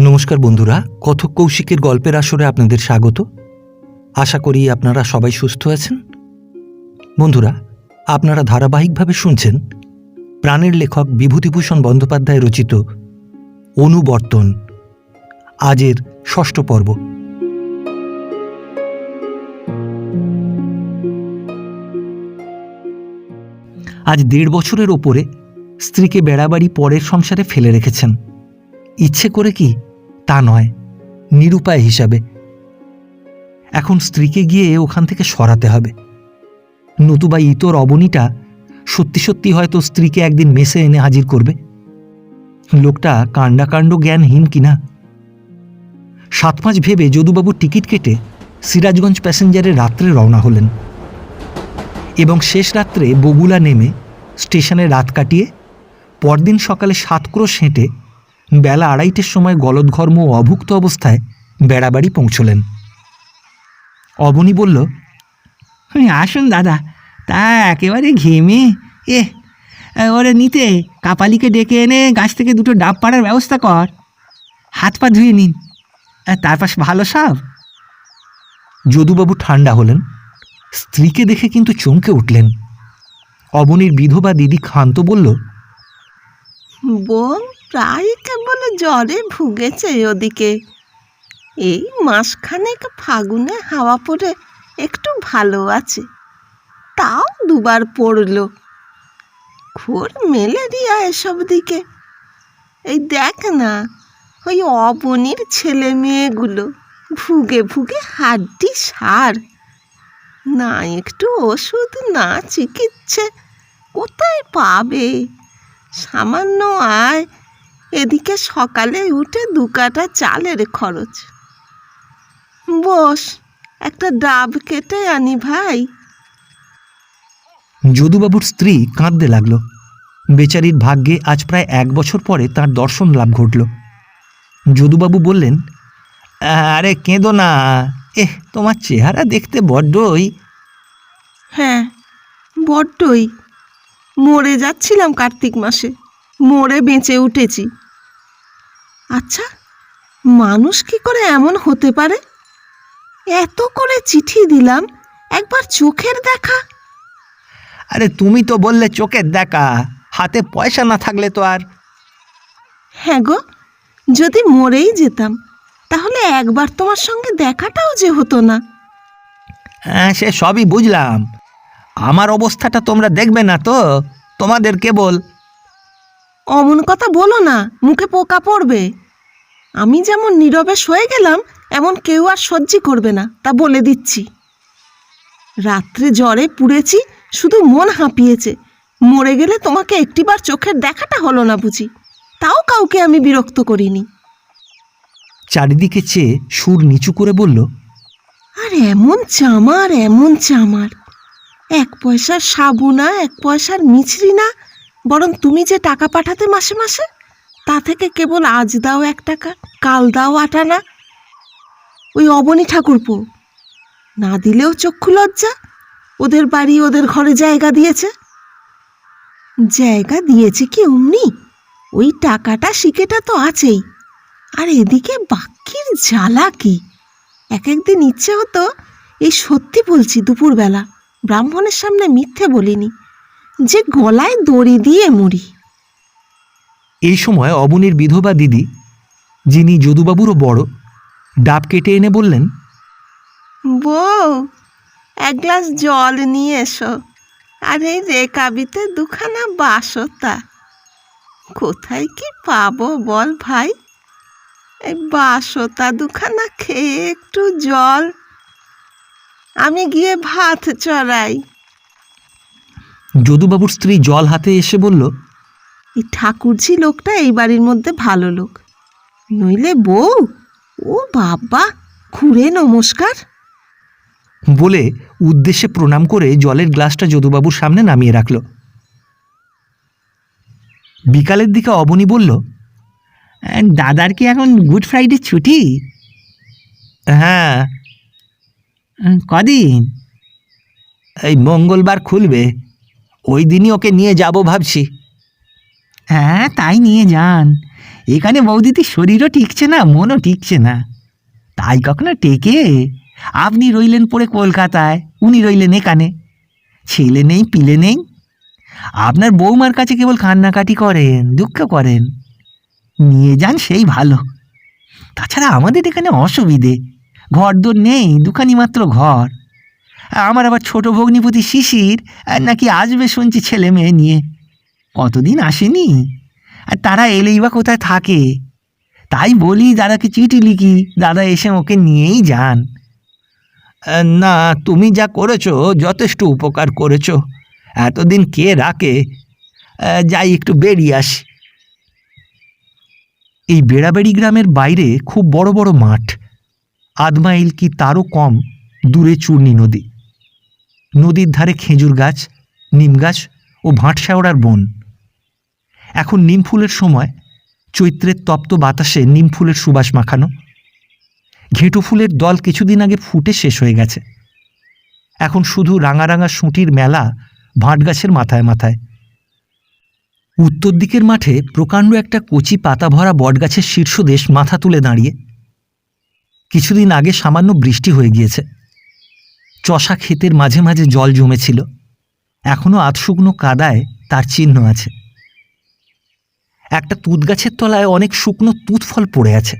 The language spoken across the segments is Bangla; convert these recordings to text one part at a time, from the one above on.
নমস্কার বন্ধুরা, কথক কৌশিকের গল্পের আসরে আপনাদের স্বাগত। আশা করি আপনারা সবাই সুস্থ আছেন। বন্ধুরা, আপনারা ধারাবাহিকভাবে শুনছেন প্রাণের লেখক বিভূতিভূষণ বন্দ্যোপাধ্যায় রচিত অনুবর্তন, আজের ৬ষ্ঠ পর্ব। আজ ১.৫ বছরের ওপরে স্ত্রীকে বেড়াবাড়ি পরের সংসারে ফেলে রেখেছেন। ইচ্ছে করে কি তা নয়, নিরুপায় হিসাবে। এখন স্ত্রীকে গিয়ে ওখান থেকে সরাতে হবে, নতুবা ইতর অবনীটা সত্যি সত্যি হয়তো স্ত্রীকে একদিন মেসে এনে হাজির করবে। লোকটা কাণ্ডাকাণ্ড জ্ঞানহীন কিনা। ৭-৫ ভেবে যদুবাবু টিকিট কেটে সিরাজগঞ্জ প্যাসেঞ্জারে রাত্রে রওনা হলেন এবং শেষ রাত্রে বগুলা নেমে স্টেশনে রাত কাটিয়ে পরদিন সকালে ৭ ক্রোশ হেঁটে বেলা ২:৩০-র সময় গলদঘর্ম ও অভুক্ত অবস্থায় বেড়াবাড়ি পৌঁছলেন। অবনী বলল, আসুন দাদা, তা একেবারে ঘেমে ওরে নিতে কাপালিকে ডেকে এনে গাছ থেকে 2টো ডাব পাড়ার ব্যবস্থা কর। হাত পা ধুয়ে নিন, তারপর ভালো সব। যদুবাবু ঠান্ডা হলেন, স্ত্রীকে দেখে কিন্তু চমকে উঠলেন। অবনীর বিধবা দিদি ক্ষান্ত বলল, বউ প্রায় কেবল জ্বরে ভুগেছে ওদিকে। এই মাসখানেক ফাগুনে হাওয়া পড়ে একটু ভালো আছে, তাও 2বার পড়ল। ঘোর ম্যালেরিয়া এসব দিকে। এই দেখ না, ওই অবনীর ছেলে মেয়েগুলো ভুগে ভুগে হাড্ডি সার। না একটু ওষুধ, না চিকিৎসা, কোথায় পাবে? সামান্য আয়, এদিকে সকালে উঠে 2 কাটা চালের খরচ। বস, একটা ডাব কেটে আনি ভাই। যদুবাবুর স্ত্রী কাঁদতে লাগল। বেচারির ভাগ্যে আজ প্রায় 1 বছর পরে তার দর্শন লাভ ঘটল। যদুবাবু বললেন, আরে কেঁদো না, তোমার চেহারা দেখতে বড্ডই। হ্যাঁ, বড্ডই। মরে যাচ্ছিলাম কার্তিক মাসে, মরে বেঁচে উঠেছি। আচ্ছা, মানুষ কি করে এমন হতে পারে? এত করে চিঠি দিলাম, একবার চোখের দেখা। আরে তুমি তো বললে চোখের দেখা, হাতে পয়সা না থাকলে তো আর। হ্যাঁ গো, যদি মরেই যেতাম তাহলে একবার তোমার সঙ্গে দেখাটাও যে হতো না। হ্যাঁ, সে সবই বুঝলাম। আমার অবস্থাটা তোমরা দেখবে না তো, তোমাদের কেবল। অমন কথা বলো না, মুখে পোকা পড়বে। আমি যেমন নীরবে সয়ে গেলাম, এমন কেউ আর সহ্য করবে না, তা বলে দিচ্ছি। রাত্রে জ্বরে পুড়েছি, শুধু মন হাঁপিয়েছে। মরে গেলে তোমাকে একটিবার চোখের দেখাটা হলো না বুঝি, তাও কাউকে আমি বিরক্ত করিনি। চারিদিকে চেয়ে সুর নিচু করে বলল, আর এমন চামার, এমন চামার। 1 পয়সার সাবু না, 1 পয়সার মিছরি না, বরং তুমি যে টাকা পাঠাতে মাসে মাসে, তা থেকে কেবল আজ দাও 1 টাকা, কাল দাও 8 আনা। ওই অবনী ঠাকুরপো না দিলেও চক্ষু লজ্জা। ওদের বাড়ি, ওদের ঘরে জায়গা দিয়েছে। জায়গা দিয়েছে কি অমনি, ওই টাকাটা শিকেটা তো আছেই। আর এদিকে বাক্যির জ্বালা কি! এক একদিন ইচ্ছে হতো, এই সত্যি বলছি, দুপুরবেলা ব্রাহ্মণের সামনে মিথ্যে বলিনি, যে গলায় দড়ি দিয়ে মরি। এই সময় অবনীর বিধবা দিদি, যিনি যদুবাবুরও বড়, ডাব কেটে এনে বললেন, বউ, 1 গ্লাস জল নিয়ে এসো। আর এই রেকাবিতে 2খানা বাসতা। কোথায় কি পাবো বল ভাই? এই বাসতা 2খানা খেয়ে একটু জল, আমি গিয়ে ভাত চড়াই। যদুবাবুর স্ত্রী জল হাতে এসে বলল, এই ঠাকুরঝি লোকটা এই বাড়ির মধ্যে ভালো লোক, নইলে বউ, ও বাবা, ঘুরে নমস্কার। বলে উদ্দেশ্যে প্রণাম করে জলের গ্লাসটা যদুবাবুর সামনে নামিয়ে রাখল। বিকালের দিকে অবনী বলল, দাদার কি এখন গুড ফ্রাইডে ছুটি? হ্যাঁ। কদিন? এই মঙ্গলবার খুলবে, ওই দিনই ওকে নিয়ে যাব ভাবছি। হ্যাঁ, তাই নিয়ে যান। এখানে বৌদিটির শরীরও টিকছে না, মনও টিকছে না। তাই কখনো টেকে? আপনি রইলেন পড়ে কলকাতায়, উনি রইলেন এখানে। ছেলে নেই, পিলে নেই। আপনার বৌমার কাছে কেবল কান্নাকাটি করেন, দুঃখ করেন। নিয়ে যান, সেই ভালো। তাছাড়া আমাদের এখানে অসুবিধে, ঘরদোর নেই, দুখানি মাত্র ঘর। আমার আবার ছোট ভগ্নিপতি শিশির নাকি আসবে শুনছি ছেলে মেয়ে নিয়ে। কতদিন আসেনি, আর তারা এলেই বা কোথায় থাকে। তাই বলি দাদাকে চিঠি লিখি, দাদা এসে ওকে নিয়েই যান। না, তুমি যা করেছো যথেষ্ট উপকার করেছো। এতদিন কে রাখে? যাই একটু বেরিয়ে আসি। এই বেড়াবেড়ি গ্রামের বাইরে খুব বড় বড় মাঠ, ৮ মাইল কি তারও কম দূরে চূর্ণী নদী। নদীর ধারে খেজুর গাছ, নিম গাছ ও ভাঁটশেওড়ার বন। এখন নিম ফুলের সময়, চৈত্রের তপ্ত বাতাসে নিম ফুলের সুবাস মাখানো। ঘেঁটু ফুলের দল কিছুদিন আগে ফুটে শেষ হয়ে গেছে। এখন শুধু রাঙা রাঙা সুঁটির মেলা ভাঁট গাছের মাথায় মাথায়। উত্তর দিকের মাঠে প্রকাণ্ড একটা কচি পাতা ভরা বটগাছের শীর্ষদেশ মাথা তুলে দাঁড়িয়ে। কিছুদিন আগে সামান্য বৃষ্টি হয়ে গিয়েছে। চষা ক্ষেতের মাঝে মাঝে জল জমেছিল, এখনো আধশুকনো কাদায় তার চিহ্ন আছে। একটা তুঁত গাছের তলায় অনেক শুকনো তুঁত ফল পড়ে আছে।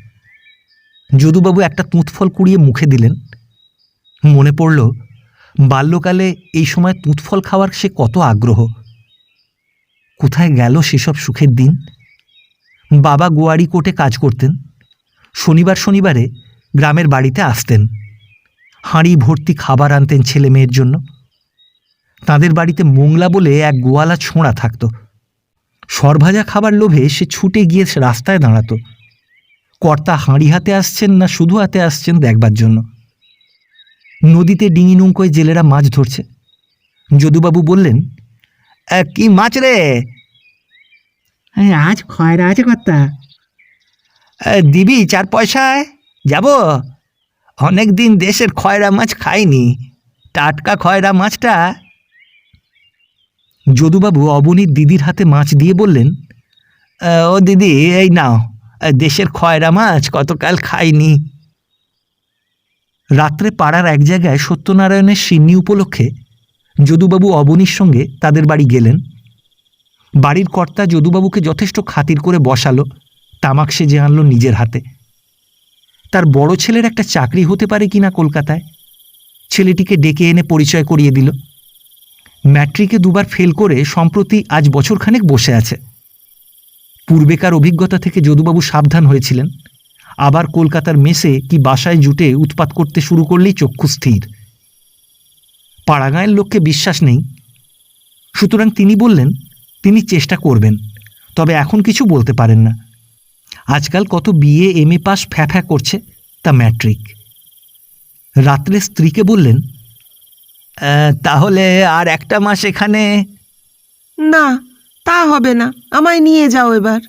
যদুবাবু একটা তুঁত ফল কুড়িয়ে মুখে দিলেন। মনে পড়ল বাল্যকালে এই সময় তুঁত ফল খাওয়ার সে কত আগ্রহ। কোথায় গেল সেসব সুখের দিন? বাবা গোয়ারি কোর্টে কাজ করতেন। শনিবার শনিবারে গ্রামের বাড়িতে আসতেন। হাঁড়ি ভর্তি খাবার আনতেন ছেলে মেয়ের জন্য। তাদের বাড়িতে মোংলা বলে এক গোয়ালা ছোঁড়া থাকত। সরভাজা খাবার লোভে সে ছুটে গিয়ে রাস্তায় দাঁড়াতো, কর্তা হাঁড়ি হাতে আসছেন না শুধু হাতে আসছেন দেখবার জন্য। নদীতে ডিঙি নৌকোয় জেলেরা মাছ ধরছে। যদুবাবু বললেন, কি মাছ রে? আজ খয়রা আছে কর্তা। দিবি 4 পয়সায়? যাব। অনেক দিন দেশের খয়রা মাছ খাইনি, টাটকা খয়রা মাছটা। যদুবাবু অবনীর দিদির হাতে মাছ দিয়ে বললেন, ও দিদি, এই নাও দেশের খয়রা মাছ, কতকাল খাইনি। রাত্রে পাড়ার এক জায়গায় সত্যনারায়ণের সিন্নি উপলক্ষে যদুবাবু অবনীর সঙ্গে তাদের বাড়ি গেলেন। বাড়ির কর্তা যদুবাবুকে যথেষ্ট খাতির করে বসালো, তামাক সেজে আনলো নিজের হাতে। তার বড় ছেলের একটা চাকরি হতে পারে কিনা কলকাতায়, ছেলেটিকে ডেকে এনে পরিচয় করিয়ে দিল। ম্যাট্রিকে 2বার ফেল করে সম্প্রতি আজ বছরখানেক বসে আছে। পূর্বেকার অভিজ্ঞতা থেকে যদুবাবু সাবধান হয়েছিলেন, আবার কলকাতার মেসে কি বাসায় জুটে উৎপাত করতে শুরু করলেই চক্ষু স্থির। পাড়াগাঁয়ের লোককে বিশ্বাস নেই, সুতরাং তিনি বললেন তিনি চেষ্টা করবেন, তবে এখন কিছু বলতে পারেন না। আজকাল কত বিএ এমএ পাস ফ্যাফ্যা করছে, তা ম্যাট্রিক। রাত্রে স্ত্রীকে বললেন, তাহলে আর একটা মাস এখানে? না, তা হবে না, আমায় নিয়ে যাও এবার।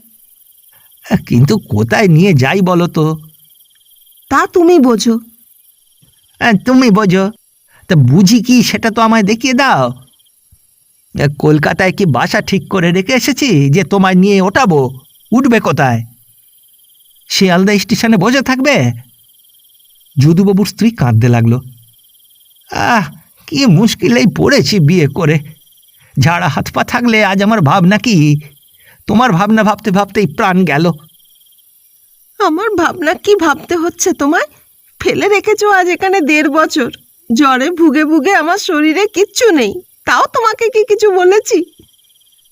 কিন্তু কোথায় নিয়ে যাই বলো তো? তা তুমি বোঝো। তুমি বোঝো? তা বুঝি কি সেটা তো আমায় দেখিয়ে দাও। কলকাতায় কি বাসা ঠিক করে রেখে এসেছি যে তোমায় নিয়ে ওঠাবো? উঠবে কোথায়? শিয়ালদা স্টেশনে বসে থাকবে? যদুবাবুর স্ত্রী কাঁদতে লাগলো। কি মুশকিলেই পড়েছি বিয়ে করে। ঝাড়া হাত পা থাকলে আজ আমার ভাবনা কি? তোমার ভাবনা ভাবতে ভাবতেই প্রাণ গেল। আমার ভাবনা কি ভাবতে হচ্ছে তোমায়? ফেলে রেখেছো আজ এখানে 1.5 বছর। জ্বরে ভুগে ভুগে আমার শরীরে কিচ্ছু নেই, তাও তোমাকে কি কিছু বলেছি?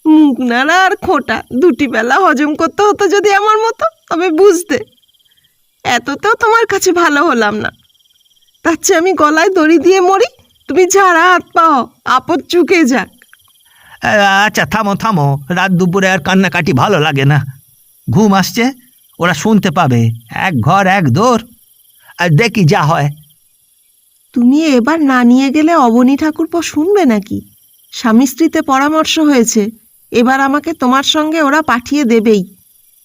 মুখ নাড়া আর খোঁটা 2টি বেলা হজম করতে হতো যদি আমার মতো, তবে বুঝতে। এততেও তোমার কাছে ভালো হলাম না, তার চেয়ে আমি গলায় দড়ি দিয়ে মরি, তুমি ঝাড়া হাত পাও, আপদ চুকে যাক। আচ্ছা থামো থামো, রাত দুপুরে আর কান্নাকাটি ভালো লাগে না। ঘুম আসছে, ওরা শুনতে পাবে। এক ঘর এক দৌড়, আর দেখি যা হয়। তুমি এবার না নিয়ে গেলে অবনী ঠাকুরপো শুনবে নাকি? স্বামী স্ত্রীতে পরামর্শ হয়েছে, এবার আমাকে তোমার সঙ্গে ওরা পাঠিয়ে দেবেই।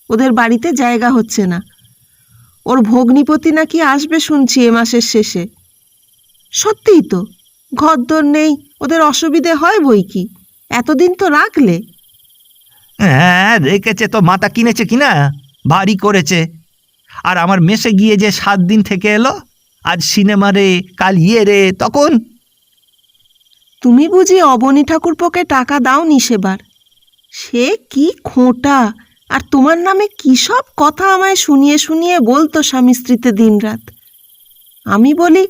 ওদের বাড়িতে জায়গা হচ্ছে না। ওর ভগ্নিপতি নাকি আসবে শুনছি এ মাসের শেষে। সত্যিই তো, ঘরদোর নেই, ওদের অসুবিধে হয় বই কি। এতদিন তো রাখলে। হ্যাঁ রেখেছে তো, মাথা কিনেছে কিনা? ভারী করেছে। আর আমার মেসে গিয়ে যে 7 দিন থেকে এলো, আজ সিনেমা রে, কাল ইয়ে রে, তখন তুমি বুঝি অবনী ঠাকুরপোকে টাকা দাওনি সেবার? সে কি খোঁটা, আর তোমার নামে কি সব কথা আমায় শুনিয়ে শুনিয়ে বলতো স্বামী স্ত্রীতে দিনরাত। আমি বলি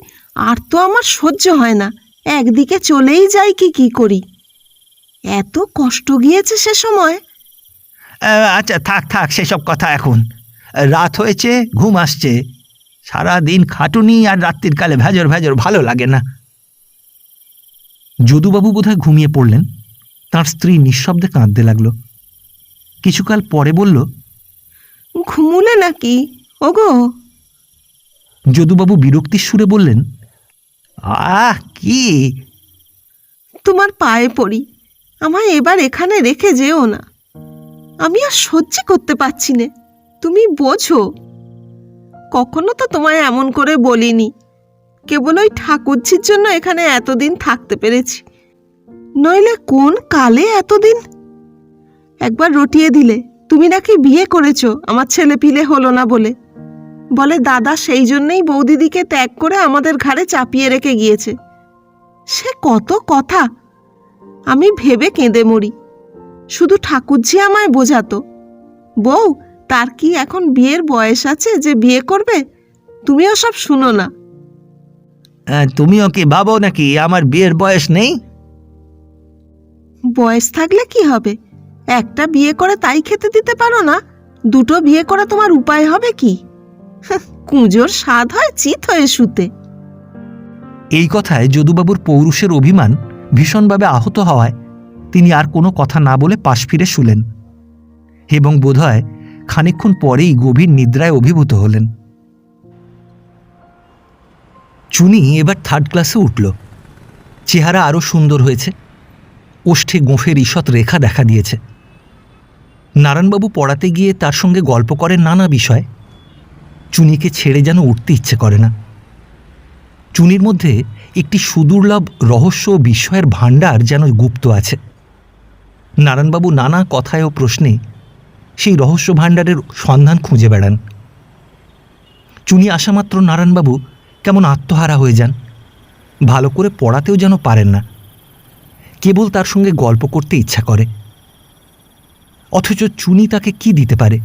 আর তো আমার সহ্য হয় না, একদিকে চলেই যাই কি করি। এত কষ্ট গিয়েছে সে সময়। আচ্ছা থাক থাক সেসব কথা এখন। রাত হয়েছে, ঘুম আসছে। সারা দিন খাটুনি, আর রাত্রির কালে ভেজর ভেজর ভালো লাগে না। যদুবাবু বোধহয় ঘুমিয়ে পড়লেন। তাঁর স্ত্রী নিঃশব্দে কাঁদতে লাগলো। কিছুকাল পরে বলল, ঘুমুলে নাকি ওগো? যদুবাবু বিরক্তির সুরে বললেন, কি? তোমার পায়ে পড়ি, আমায় এবার এখানে রেখে যেও না। আমি আর সহ্য করতে পারছি নে, তুমি বোঝো। কখনো তো তোমায় এমন করে বলিনি, কেবল ওই ঠাকুরঝির জন্য এখানে এতদিন থাকতে পেরেছি, নইলে কোন কালে এতদিন। একবার রটিয়ে দিলে তুমি নাকি বিয়ে করেছো আমার ছেলে পিলে হলো না বলে। বলে দাদা সেই জন্যই বৌদিদিকে ত্যাগ করে আমাদের ঘাড়ে চাপিয়ে রেখে গিয়েছে। সে কত কথা, আমি ভেবে কেঁদে মরি। শুধু ঠাকুরঝি আমায় বোঝাতো, বউ তার কি এখন বিয়ের বয়স আছে যে বিয়ে করবে? তুমিও সব শুনো না। তুমিও কি ভাবো নাকি আমার বিয়ের বয়স নেই? বয়স থাকলে কি হবে? একটা বিয়ে করে তাই খেতে দিতে পারো না? দুটো বিয়ে করে তোমার উপায় হবে কি? কুঁজোর স্বাদ হয় চিত হয়ে শুতে। এই কথায় যদুবাবুর পৌরুষের অভিমান ভীষণভাবে আহত হওয়ায় তিনি আর কোনো কথা না বলে পাশ ফিরে শুলেন এবং বোধহয় খানিকক্ষণ পরেই গভীর নিদ্রায় অভিভূত হলেন। চুনি এবার 3rd ক্লাসে উঠল। চেহারা আরও সুন্দর হয়েছে, ওষ্ঠে গোঁফের ঈষৎ রেখা দেখা দিয়েছে। নারায়ণবাবু পড়াতে গিয়ে তার সঙ্গে গল্প করেন নানা বিষয়। চুনিকে ছেড়ে যেন উঠতে ইচ্ছে করে না। চুনির মধ্যে একটি সুদুর্লভ রহস্য ও বিস্ময়ের ভাণ্ডার যেন গুপ্ত আছে। নারায়ণবাবু নানা কথায় ও প্রশ্নে সেই রহস্য ভাণ্ডারের সন্ধান খুঁজে বেড়ান। চুনি আসামাত্র নারায়ণবাবু কেমন আত্মহারা হয়ে যান, ভালো করে পড়াতেও যেন পারেন না, কেবল তার সঙ্গে গল্প করতে ইচ্ছা করে। অথচ চুনি তাকে কি দিতে পারে?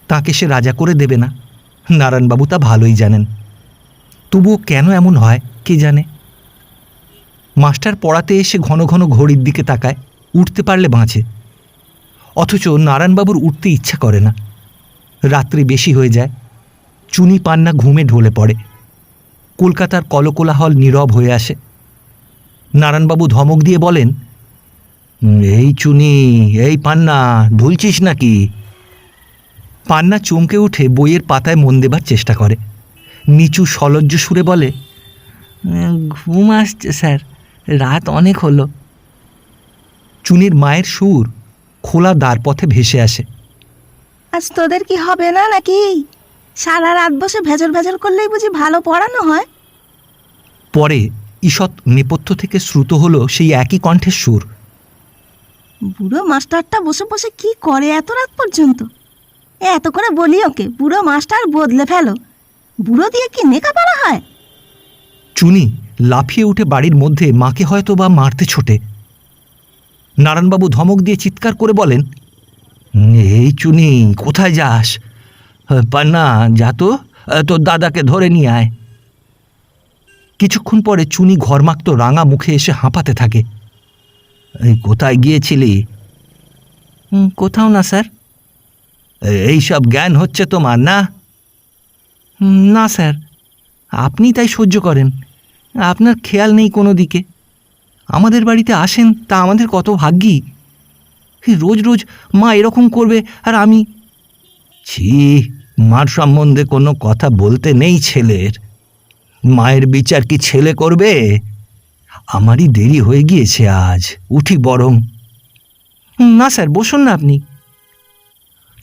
তাকে সে রাজা করে দেবে না, নারায়ণবাবু তা ভালোই জানেন। তবুও কেন এমন হয় কে জানে। মাস্টার পড়াতে এসে ঘন ঘন ঘড়ির দিকে তাকায়, উঠতে পারলে বাঁচে। অথচ নারায়ণবাবুর উঠতে ইচ্ছা করে না। রাত্রি বেশি হয়ে যায়, চুনি পান্না ঘুমে ঢলে পড়ে। কলকাতার কলকোলাহল নীরব হয়ে আসে। নারায়ণবাবু ধমক দিয়ে বলেন, এই চুনি, এই পান্না, ঢুলছিস নাকি? পান্না চমকে উঠে বইয়ের পাতায় মন দেবার চেষ্টা করে। নিচু সলজ্জ সুরে বলে, ঘুম আসছে স্যার, রাত অনেক হলো। চুনির মায়ের সুর খোলা দ্বারপথে ভেসে আসে। আজ তোদের কি হবে না নাকি? সারা রাত বসে ভেজর ভেজর করলেই বুঝি ভালো পড়ানো হয়? পরে ঈষৎ নেপথ্য থেকে শ্রুত হলো সেই একই কণ্ঠের সুর। বুড়ো মাস্টারটা বসে বসে কি করে এত রাত পর্যন্ত? এত করে বলি ওকে, বুড়ো মাস্টার বদলে ফেলো। বুড়ো দিয়ে কি নেকা পড়া হয়? চুনি লাফিয়ে উঠে বাড়ির মধ্যে মাকে হয়তো বা মারতে ছোটে। নারায়ণবাবু ধমক দিয়ে চিৎকার করে বলেন, এই চুনি, কোথায় যাস? পান্না, যা তো, তোর দাদাকে ধরে নিয়ে আয়। কিছুক্ষণ পরে চুনি ঘরমাক্ত রাঙা মুখে এসে হাঁপাতে থাকে। এই কোথায় গিয়েছিলি? কোথাও না স্যার। এইসব জ্ঞান হচ্ছে তোমার না? না স্যার, আপনি তাই সহ্য করেন, আপনার খেয়াল নেই কোনো দিকে। আমাদের বাড়িতে আসেন তা আমাদের কত ভাগ্যি। রোজ রোজ মা এরকম করবে আর আমি। ছি, মার সম্বন্ধে কোনো কথা বলতে নেই ছেলের। মায়ের বিচার কি ছেলে করবে? আমারই দেরি হয়ে গিয়েছে, আজ উঠি বরং। না স্যার, বসুন না আপনি।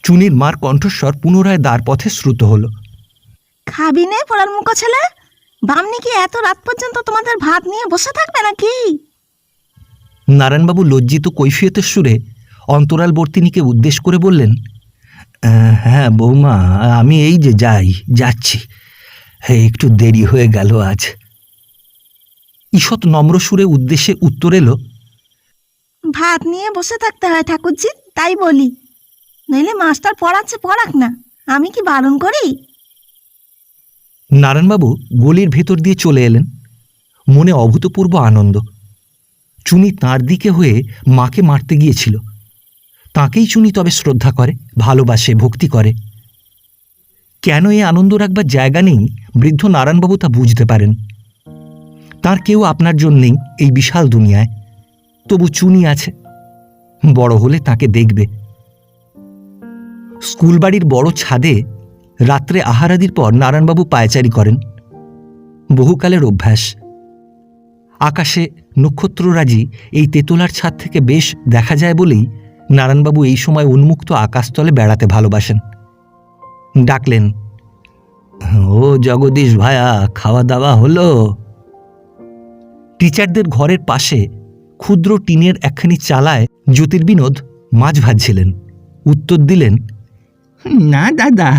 চুনির মার কণ্ঠস্বর পুনরায় দ্বারপথে শ্রুত হল। খাবি নে পড়ার মুখো ছেলে? বামনি কি এত রাত পর্যন্ত তোমাদের ভাত নিয়ে বসে থাকবে নাকি? নারায়ণবাবু লজ্জিত কৈফিয়তের সুরে অন্তরালবর্তিনীকে উদ্দেশ করে বললেন, হ্যাঁ বৌমা, আমি এই যে যাচ্ছি, একটু দেরি হয়ে গেল আজ। ঈষৎ নম্র সুরে উদ্দেশ্যে উত্তর এলো, ভাত নিয়ে বসে থাকতে হয় ঠাকুরজি, তাই বলি। নইলে মাস্টার পড়াচ্ছে পড়াক না, আমি কি বারণ করি? নারায়ণবাবু গলির ভেতর দিয়ে চলে এলেন, মনে অভূতপূর্ব আনন্দ। চুনি তাঁর দিকে হয়ে মাকে মারতে গিয়েছিল, তাঁকেই চুনি তবে শ্রদ্ধা করে, ভালোবাসে, ভক্তি করে। কেন এ আনন্দ রাখবার জায়গা নেই বৃদ্ধ নারায়ণবাবু তা বুঝতে পারেন। তার কেউ আপনার জন্যেই এই বিশাল দুনিয়ায়, তবু চুনি আছে, বড় হলে তাকে দেখবে। স্কুলবাড়ির বড় ছাদে রাত্রে আহারাদির পর নারায়ণবাবু পায়চারি করেন, বহুকালের অভ্যাস। আকাশে নক্ষত্ররাজি এই তেতলার ছাদ থেকে বেশ দেখা যায় বলেই নারায়ণবাবু এই সময় উন্মুক্ত আকাশতলে বেড়াতে ভালোবাসেন। ডাকলেন, ও জগদীশ ভায়া, খাওয়া দাওয়া হলো? টিচারদের ঘরের পাশে ক্ষুদ্র টিনের একখানি চালায় জ্যোতির্বিনোদ মাছ ভাজছিলেন। উত্তর দিলেন, না দাদা,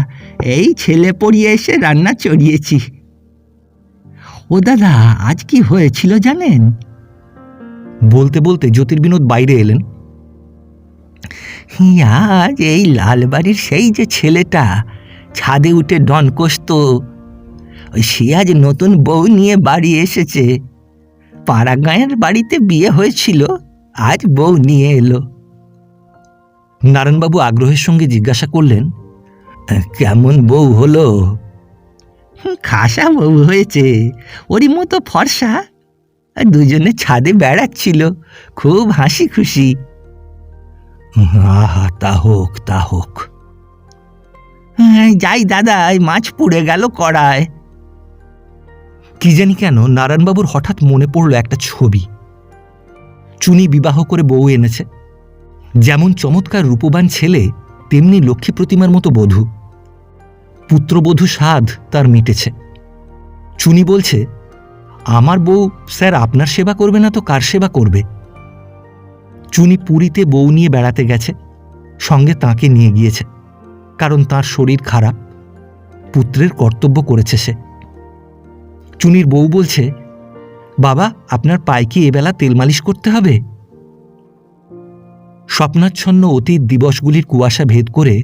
এই ছেলে পড়িয়ে এসে রান্না চড়িয়েছি। ও দাদা, আজ কি হয়েছিল জানেন? বলতে বলতে জ্যোতির্বিনোদ বাইরে এলেন। আজ এই লালবাড়ির সেই যে ছেলেটা ছাদে উঠে ডন কষত, সে আজ নতুন বউ নিয়ে বাড়ি এসেছে। পাড়া গাঁয়ের বাড়িতে বিয়ে হয়েছিল, আজ বউ নিয়ে এলো। নারায়ণবাবু আগ্রহের সঙ্গে জিজ্ঞাসা করলেন, কেমন বউ হলো? খাসা বউ হয়েছে, ওরই মতো ফর্সা। দুজনে ছাদে বেড়াচ্ছিল, খুব হাসি খুশি। আহা, তা হোক তা হোক। যাই দাদা, মাছ পুড়ে গেল কড়ায়। কি জানি কেন নারায়ণবাবুর হঠাৎ মনে পড়ল একটা ছবি। চুনি বিবাহ করে বউ এনেছে, যেমন চমৎকার রূপবান ছেলে তেমনি লক্ষ্মী প্রতিমার মতো বধূ। পুত্রবধূ স্বাদ তার মিটেছে। চুনি বলছে, আমার বউ স্যার আপনার সেবা করবে না তো কার সেবা করবে? চুনি পুরীতে বউ নিয়ে বেড়াতে গেছে, সঙ্গে তাকে নিয়ে গিয়েছে, কারণ তার শরীর খারাপ। পুত্রের কর্তব্য করেছে সে। চুনির বউ বলছে, বাবা আপনার পায়ে কি এবেলা তেল মালিশ করতে হবে? স্বপ্নাচ্ছন্ন অতীত দিবসগুলির কুয়াশা ভেদ করে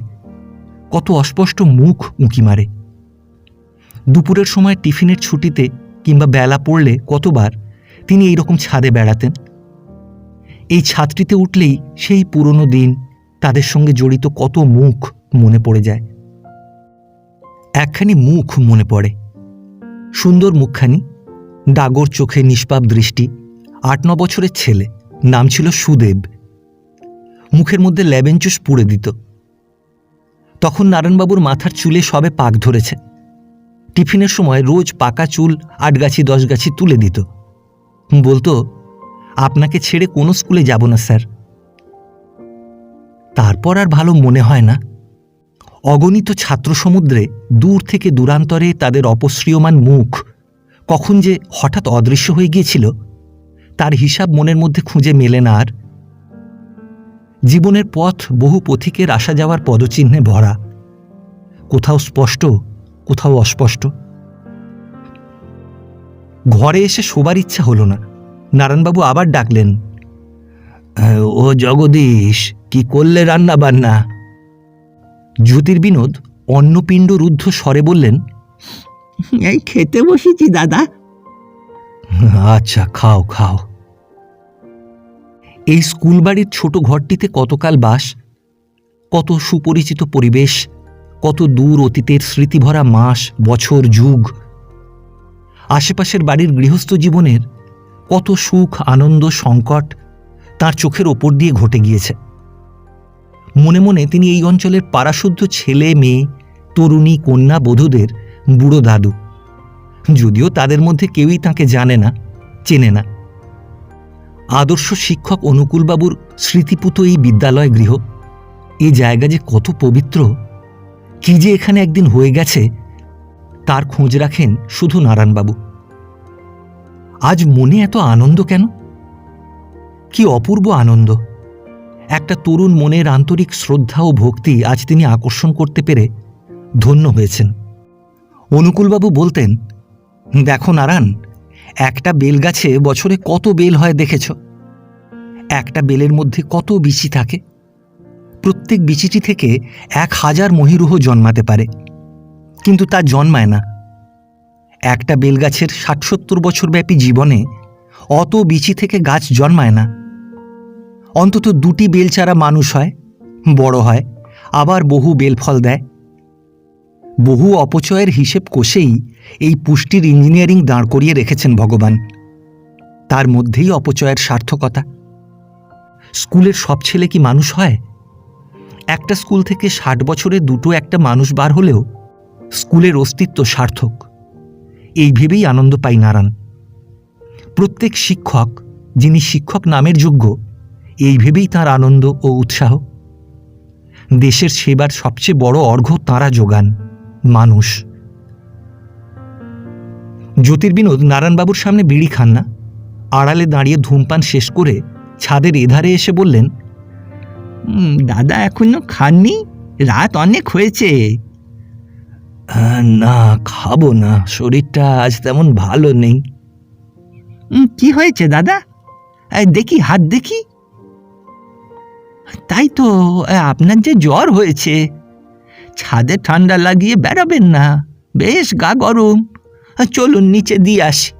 কত অস্পষ্ট মুখ উঁকি মারে। দুপুরের সময় টিফিনের ছুটিতে কিংবা বেলা পড়লে কতবার তিনি এইরকম ছাদে বেড়াতেন। এই ছাদটিতে উঠলেই সেই পুরনো দিন, তাদের সঙ্গে জড়িত কত মুখ মনে পড়ে যায়। একখানি মুখ মনে পড়ে, সুন্দর মুখখানি, ডাগর চোখে, নিষ্পাপ দৃষ্টি, ৮-৯ বছরের ছেলে, নাম ছিল সুদেব। মুখের মধ্যে লেবেন চুষ পুড়ে দিত। তখন নারায়ণবাবুর মাথার চুলে সবে পাক ধরেছে। টিফিনের সময় রোজ পাকা চুল ৮ গাছি ১০ গাছি তুলে দিত। বলতো, আপনাকে ছেড়ে কোনো স্কুলে যাব না স্যার। তারপর আর ভালো মনে হয় না। অগণিত ছাত্র সমুদ্রে দূর থেকে দূরান্তরে তাদের অপসৃয়মান মুখ কখন যে হঠাৎ অদৃশ্য হয়ে গিয়েছিল, তার হিসাব মনের মধ্যে খুঁজে মেলে না আর। জীবনের পথ বহু পথিকের আসা যাওয়ার পদচিহ্নে ভরা, কোথাও স্পষ্ট, কোথাও অস্পষ্ট। ঘরে এসে শোবার ইচ্ছা হলো না। নারায়ণবাবু আবার ডাকলেন, ও জগদীশ, কি করলে রান্না বান্না? জ্যোতির্বিনোদ অন্নপিণ্ড রুদ্ধ স্বরে বললেন, এই খেতে বসেছি দাদা। আচ্ছা, খাও খাও। এই স্কুল বাড়ির ছোট ঘরটিতে কতকাল বাস, কত সুপরিচিত পরিবেশ, কত দূর অতীতের স্মৃতিভরা মাস, বছর, যুগ। আশেপাশের বাড়ির গৃহস্থ জীবনের কত সুখ, আনন্দ, সংকট তার চোখের ওপর দিয়ে ঘটে গিয়েছে। মনে মনে তিনি এই অঞ্চলের পাড়াশুদ্ধ ছেলে মেয়ে, তরুণী, কন্যা, বধূদের বুড়ো দাদু। যদিও তাদের মধ্যে কেউই তাকে জানে না, চেনে না। আদর্শ শিক্ষক অনুকূলবাবুর স্মৃতিপুত এই বিদ্যালয় গৃহ, এই জায়গা যে কত পবিত্র, কি যে এখানে একদিন হয়ে গেছে, তার খোঁজ রাখেন শুধু নারায়ণবাবু। আজ মনে এত আনন্দ কেন? কি অপূর্ব আনন্দ! একটা তরুণ মনের আন্তরিক শ্রদ্ধা ও ভক্তি আজ তিনি আকর্ষণ করতে পেরে ধন্য হয়েছেন। অনুকূলবাবু বলতেন, দেখো নারায়ণ, একটা বেলগাছে বছরে কত বেল হয় দেখেছ? একটা বেলের মধ্যে কত বিচি থাকে? প্রত্যেক বিচিটি থেকে 1000 মহিরুহ জন্মাতে পারে, কিন্তু তা জন্মায় না। একটা বেলগাছের 60-70 বছর ব্যাপী জীবনে অত বিচি থেকে গাছ জন্মায় না। অন্তত 2টি বেলচারা মানুষ হয়, বড় হয়, আবার বহু বেলফল দেয়। বহু অপচয়ের হিসেব কষেই এই পুষ্টির ইঞ্জিনিয়ারিং দাঁড় করিয়ে রেখেছেন ভগবান। তার মধ্যেই অপচয়ের সার্থকতা। স্কুলের সব ছেলে কি মানুষ হয়? একটা স্কুল থেকে 60 বছরে 2-1টা মানুষ বার হলেও স্কুলের অস্তিত্ব সার্থক, এই ভেবেই আনন্দ পাই নারায়ণ। প্রত্যেক শিক্ষক যিনি শিক্ষক নামের যোগ্য, এই ভেবেই তাঁর আনন্দ ও উৎসাহ। দেশের সেবার সবচেয়ে বড় অর্ঘ্য তাঁরা যোগান, মানুষ। জ্যোতির্বিনোদ নারায়ণবাবুর সামনে বিড়ি খান না, আড়ালে দাঁড়িয়ে ধূমপান শেষ করে ছাদের এধারে এসে বললেন, দাদা এখনো খাননি? রাত অনেক হয়েছে। না, খাবো না, শরীরটা আজ তেমন ভালো নেই। কি হয়েছে দাদা? দেখি, হাত দেখি। তাই তো, আপনার যে জ্বর হয়েছে। ছাদে ঠান্ডা লাগিয়ে বেড়াবেন না, বেশ গা গরম। চলুন নিচে দিয়ে আসি।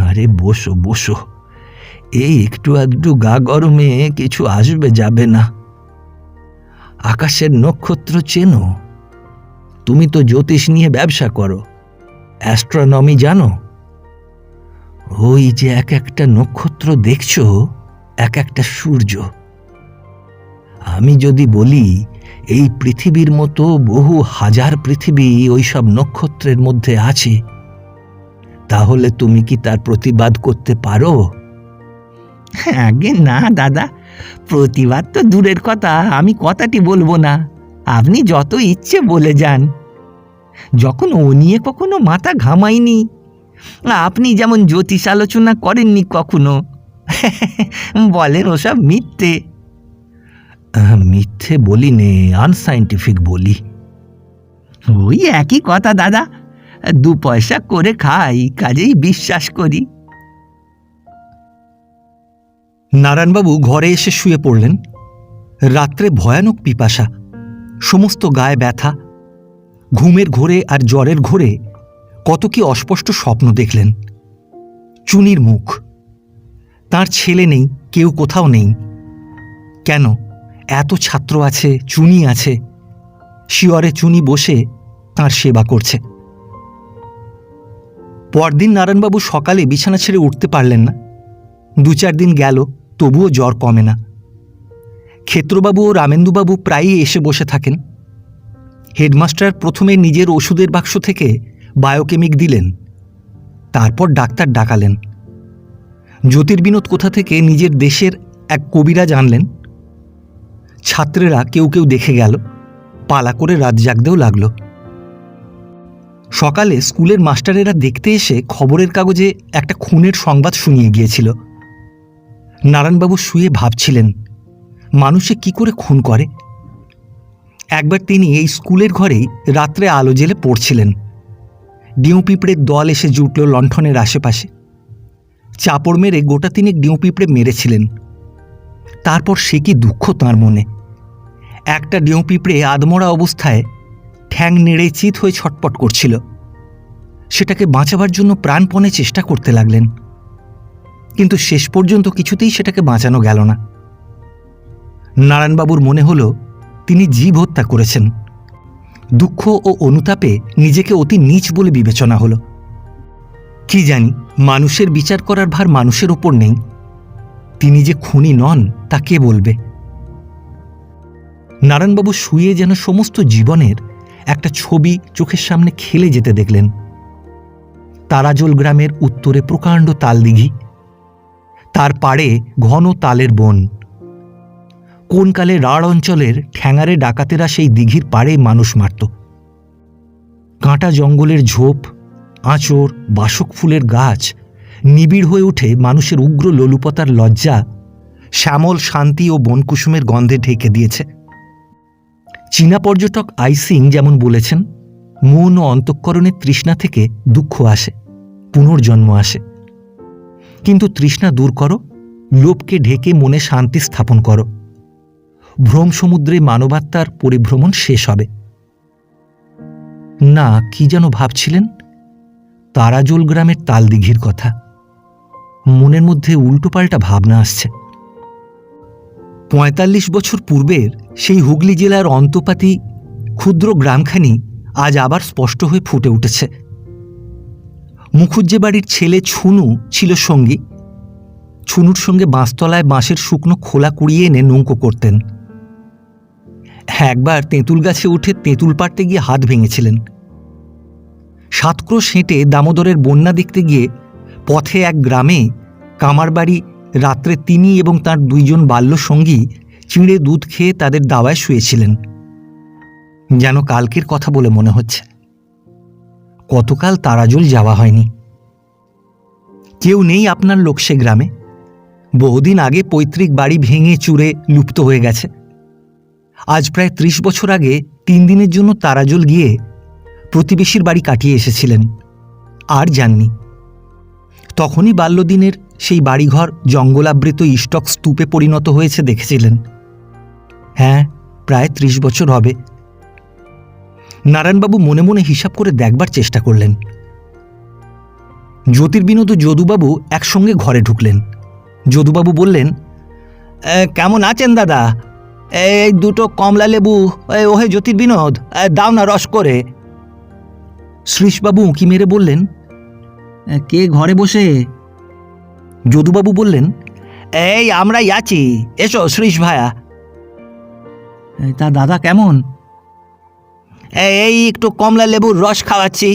আরে বসো বসো, এই একটু আধটু গা গরমে কিছু আসবে যাবে না। আকাশের নক্ষত্র চেনো? তুমি তো জ্যোতিষ নিয়ে ব্যবসা করো, অ্যাস্ট্রোনমি জানো? ওই যে এক একটা নক্ষত্র দেখছো, এক একটা সূর্য। আমি যদি বলি এই পৃথিবীর মতো বহু হাজার পৃথিবী ওই সব নক্ষত্রের মধ্যে আছে, তাহলে তুমি কি তার প্রতিবাদ করতে পারো? আগে না দাদা, প্রতিবাদ তো দূরের কথা, আমি কথাটি বলবো না। আপনি যত ইচ্ছে বলে যান। যখন ও নিয়ে কখনো মাথা ঘামাইনি। আপনি যেমন জ্যোতিষ আলোচনা করেননি কখনো। বলেন ওসব মিথ্যে। মিথ্যে বলি নে, আনসাইন্টিফিক বলি। ওই একই কথা দাদা, 2 পয়সা করে খাই, কাজেই বিশ্বাস করি। নারায়ণবাবু ঘরে এসে শুয়ে পড়লেন। রাত্রে ভয়ানক পিপাসা, সমস্ত গায়ে ব্যথা, ঘুমের ঘোরে আর জ্বরের ঘোরে কত কি অস্পষ্ট স্বপ্ন দেখলেন। চুনির মুখ, তার ছেলে নেই, কেউ কোথাও নেই। কেন? এত ছাত্র আছে, চুনি আছে, শিয়রে চুনি বসে তাঁর সেবা করছে। পরদিন নারায়ণবাবু সকালে বিছানা ছেড়ে উঠতে পারলেন না। 2-4 দিন গেল, তবুও জ্বর কমে না। ক্ষেত্রবাবু ও রামেন্দুবাবু প্রায়ই এসে বসে থাকেন। হেডমাস্টার প্রথমে নিজের ওষুধের বাক্স থেকে বায়োকেমিক দিলেন, তারপর ডাক্তার ডাকালেন। জ্যোতির্বিনোদ কোথা থেকে নিজের দেশের এক কবিরাজ আনলেন। ছাত্রেরা কেউ কেউ দেখে গেল, পালা করে রাত জাগতেও লাগল। সকালে স্কুলের মাস্টারেরা দেখতে এসে খবরের কাগজে একটা খুনের সংবাদ শুনিয়ে গিয়েছিল। নারায়ণবাবু শুয়ে ভাবছিলেন, মানুষে কি করে খুন করে। একবার তিনি এই স্কুলের ঘরেই রাত্রে আলো জেলে পড়ছিলেন। ডিউ পিঁপড়ের দল এসে জুটল লণ্ঠনের আশেপাশে। চাপড় মেরে গোটা 3 ডিউ পিঁপড়ে মেরেছিলেন। তারপর সে কি দুঃখ তাঁর মনে। একটা ডিউ পিঁপড়ে আধমরা অবস্থায় ঠ্যাং নেড়ে চিত হয়ে ছটপট করছিল। সেটাকে বাঁচাবার জন্য প্রাণপণে চেষ্টা করতে লাগলেন, কিন্তু শেষ পর্যন্ত কিছুতেই সেটাকে বাঁচানো গেল না। নারায়ণবাবুর মনে হল তিনি জীব হত্যা করেছেন। দুঃখ ও অনুতাপে নিজেকে অতি নীচ বলে বিবেচনা হল। কি জানি, মানুষের বিচার করার ভার মানুষের ওপর নেই। তিনি যে খুনি নন তা কে বলবে। নারায়ণবাবু শুয়ে যেন সমস্ত জীবনের একটা ছবি চোখের সামনে খেলে যেতে দেখলেন। তারাজোল গ্রামের উত্তরে প্রকাণ্ড তালদিঘি, তার পাড়ে ঘন তালের বন। কোনকালে রাঢ় অঞ্চলের ঠ্যাঙারে ডাকাতেরা সেই দিঘির পাড়ে মানুষ মারত। কাঁটা জঙ্গলের ঝোপ, আঁচড়, বাসক ফুলের গাছ নিবিড় হয়ে ওঠে মানুষের উগ্র লোলুপতার লজ্জা শ্যামল শান্তি ও বনকুসুমের গন্ধে ঢেকে দিয়েছে। চীনা পর্যটক আইসিং যেমন বলেছেন, মন ও অন্তঃকরণের তৃষ্ণা থেকে দুঃখ আসে, পুনর্জন্ম আসে। কিন্তু তৃষ্ণা দূর করো, লোভকে ঢেকে মনে শান্তি স্থাপন করো। ভ্রম সমুদ্রে মানবাত্মার পরিভ্রমণ শেষ হবে। না, কি যেন ভাবছিলেন? তারাজোল গ্রামের তালদিঘির কথা। মনের মধ্যে উল্টোপাল্টা ভাবনা আসছে। ৪৫ বছর পূর্বের সেই হুগলি জেলার অন্তপাতি ক্ষুদ্র গ্রামখানি আজ আবার স্পষ্ট হয়ে ফুটে উঠেছে। মুখুজ্জে বাড়ির ছেলে ছুনু ছিল সঙ্গী। ছুনুর সঙ্গে বাঁশতলায় বাঁশের শুকনো খোলা কুড়িয়ে এনে নৌকো করতেন। একবার তেঁতুল গাছে উঠে তেঁতুল পাড়তে গিয়ে হাত ভেঙেছিলেন। সাতক্রোশ হেঁটে দামোদরের বন্যা দেখতে গিয়ে পথে এক গ্রামে কামার বাড়ি রাত্রে তিনি এবং তার 2 জন বাল্য সঙ্গী চিঁড়ে দুধ খেয়ে তাদের দাওয়ায় শুয়েছিলেন। যেন কালকের কথা বলে মনে হচ্ছে। কতকাল তারাজোল যাওয়া হয়নি। কেউ নেই আপনার লোক সে গ্রামে। বহুদিন আগে পৈতৃক বাড়ি ভেঙে চুরে লুপ্ত হয়ে গেছে। আজ প্রায় 30 বছর আগে 3 দিনের জন্য তারাজোল গিয়ে প্রতিবেশীর বাড়ি কাটিয়ে এসেছিলেন, আর যাননি। তখনই বাল্যদিনের সেই বাড়িঘর জঙ্গলাবৃত ইষ্টক স্তূপে পরিণত হয়েছে দেখেছিলেন। হ্যাঁ, প্রায় 30 বছর হবে। নারায়ণবাবু মনে মনে হিসাব করে দেখবার চেষ্টা করলেন। জ্যোতির্বিনোদ ও যদুবাবু একসঙ্গে ঘরে ঢুকলেন। যদুবাবু বললেন, কেমন আছেন দাদা? এই 2টো কমলা লেবু ওহে জ্যোতির্বিনোদ, দাও না রস করে। শ্রীশবাবু উঁকি মেরে বললেন, কে ঘরে বসে? যদুবাবু বললেন, এই আমরাই আছি, এসো শ্রীশ ভায়া। তা দাদা কেমন? এই একটু কমলা লেবুর রস খাওয়াচ্ছি।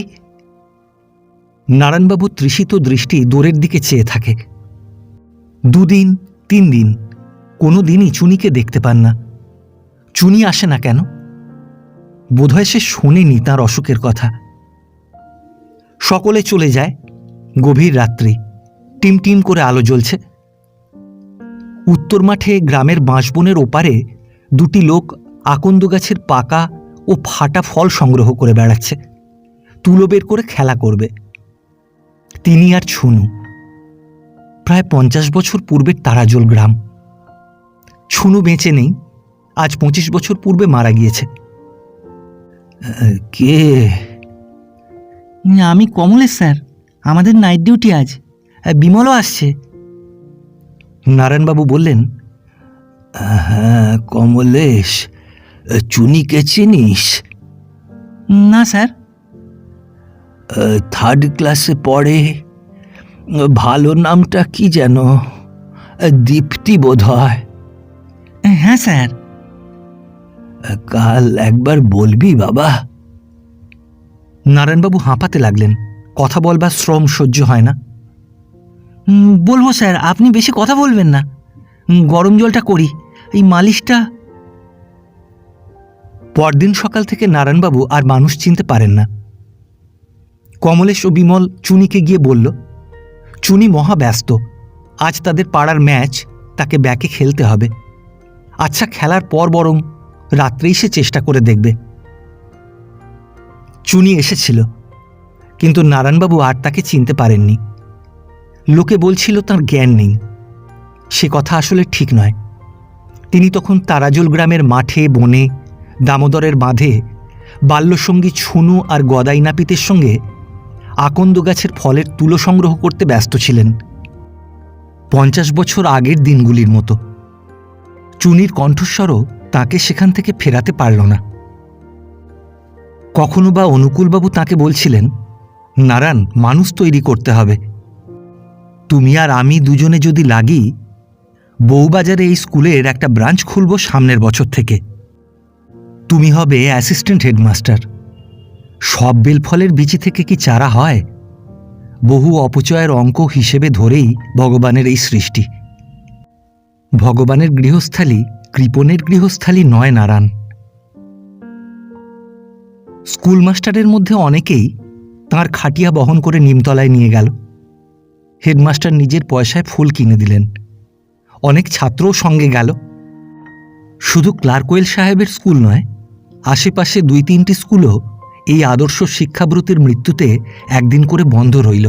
নারায়ণবাবু তৃষিত দৃষ্টি দূরের দিকে চেয়ে থাকে। 2 দিন 3 দিন কোনো দিনই চুনিকে দেখতে পান না। চুনি আসে না কেন? বোধহয় সে শোনেনি তাঁর অসুখের কথা। সকলে চলে যায়। গভীর রাত্রি, টিমটিম করে আলো জ্বলছে। উত্তর মাঠে গ্রামের বাঁশবনের ওপারে 2টি লোক আকন্দ গাছের পাকা ও ফাটা ফল সংগ্রহ করে বেড়াচ্ছে। তুলো বের করে খেলা করবে। তিনি আর ছুনু। প্রায় 50 বছর পূর্বের তারাজোল গ্রাম। ছুনু বেঁচে নেই, আজ 25 বছর পূর্বে মারা গিয়েছে। কে? আমি কমলেশ স্যার, আমাদের নাইট ডিউটি আজ। বিমলও আসছে। নারায়ণবাবু বললেন, হ্যাঁ কমলেশ, চুনিকে চিনিস? না স্যার। 3rd ক্লাসে পড়ে। ভালো নামটা কি যেন? দীপ্তি বোধ হয়। হ্যাঁ স্যার। কাল একবার বলবি বাবা? নারায়ণবাবু হাঁপাতে লাগলেন। কথা বলবার শ্রম সহ্য হয় না। বলবো স্যার, আপনি বেশি কথা বলবেন না। গরম জলটা করি, এই মালিশটা। পরদিন সকাল থেকে নারায়ণবাবু আর মানুষ চিনতে পারেন না। কমলেশ ও বিমল চুনিকে গিয়ে বলল, চুনি মহা ব্যস্ত, আজ তাদের পাড়ার ম্যাচ, তাকে ব্যাকে খেলতে হবে। আচ্ছা, খেলার পর বরং রাত্রেই সে চেষ্টা করে দেখবে। চুনি এসেছিল, কিন্তু নারায়ণবাবু আর তাকে চিনতে পারেননি। লোকে বলছিল তার জ্ঞান নেই। সে কথা আসলে ঠিক নয়। তিনি তখন তারাজোল গ্রামের মাঠে বনে দামোদরের বাঁধে বাল্যসঙ্গী ছুনু আর গদাই নাপিতের সঙ্গে আকন্দ গাছের ফলের তুলো সংগ্রহ করতে ব্যস্ত ছিলেন। 50 বছর আগের দিনগুলির মতো। চুনির কণ্ঠস্বরও তাকে সেখান থেকে ফেরাতে পারল না। কখনো বা অনুকূলবাবু তাকে বলছিলেন, নারায়ণ, মানুষ তৈরি করতে হবে। তুমি আর আমি দুজনে যদি লাগি, বউবাজারে এই স্কুলের একটা ব্রাঞ্চ খুলব সামনের বছর থেকে। তুমি হবে অ্যাসিস্ট্যান্ট হেডমাস্টার। সব বেলফলের বিচি থেকে কি চারা হয়? বহু অপচয়ের অঙ্ক হিসেবে ধরেই ভগবানের এই সৃষ্টি। ভগবানের গৃহস্থালী কৃপণের গৃহস্থালী নয় নারায়ণ। স্কুল মাস্টারের মধ্যে অনেকেই তাঁর খাটিয়া বহন করে নিমতলায় নিয়ে গেল। হেডমাস্টার নিজের পয়সায় ফুল কিনে দিলেন। অনেক ছাত্রও সঙ্গে গেল। শুধু ক্লার্কওয়েল সাহেবের স্কুল নয়, আশেপাশে 2-3টি স্কুলও এই আদর্শ শিক্ষাব্রতের মৃত্যুতে একদিন করে বন্ধ রইল।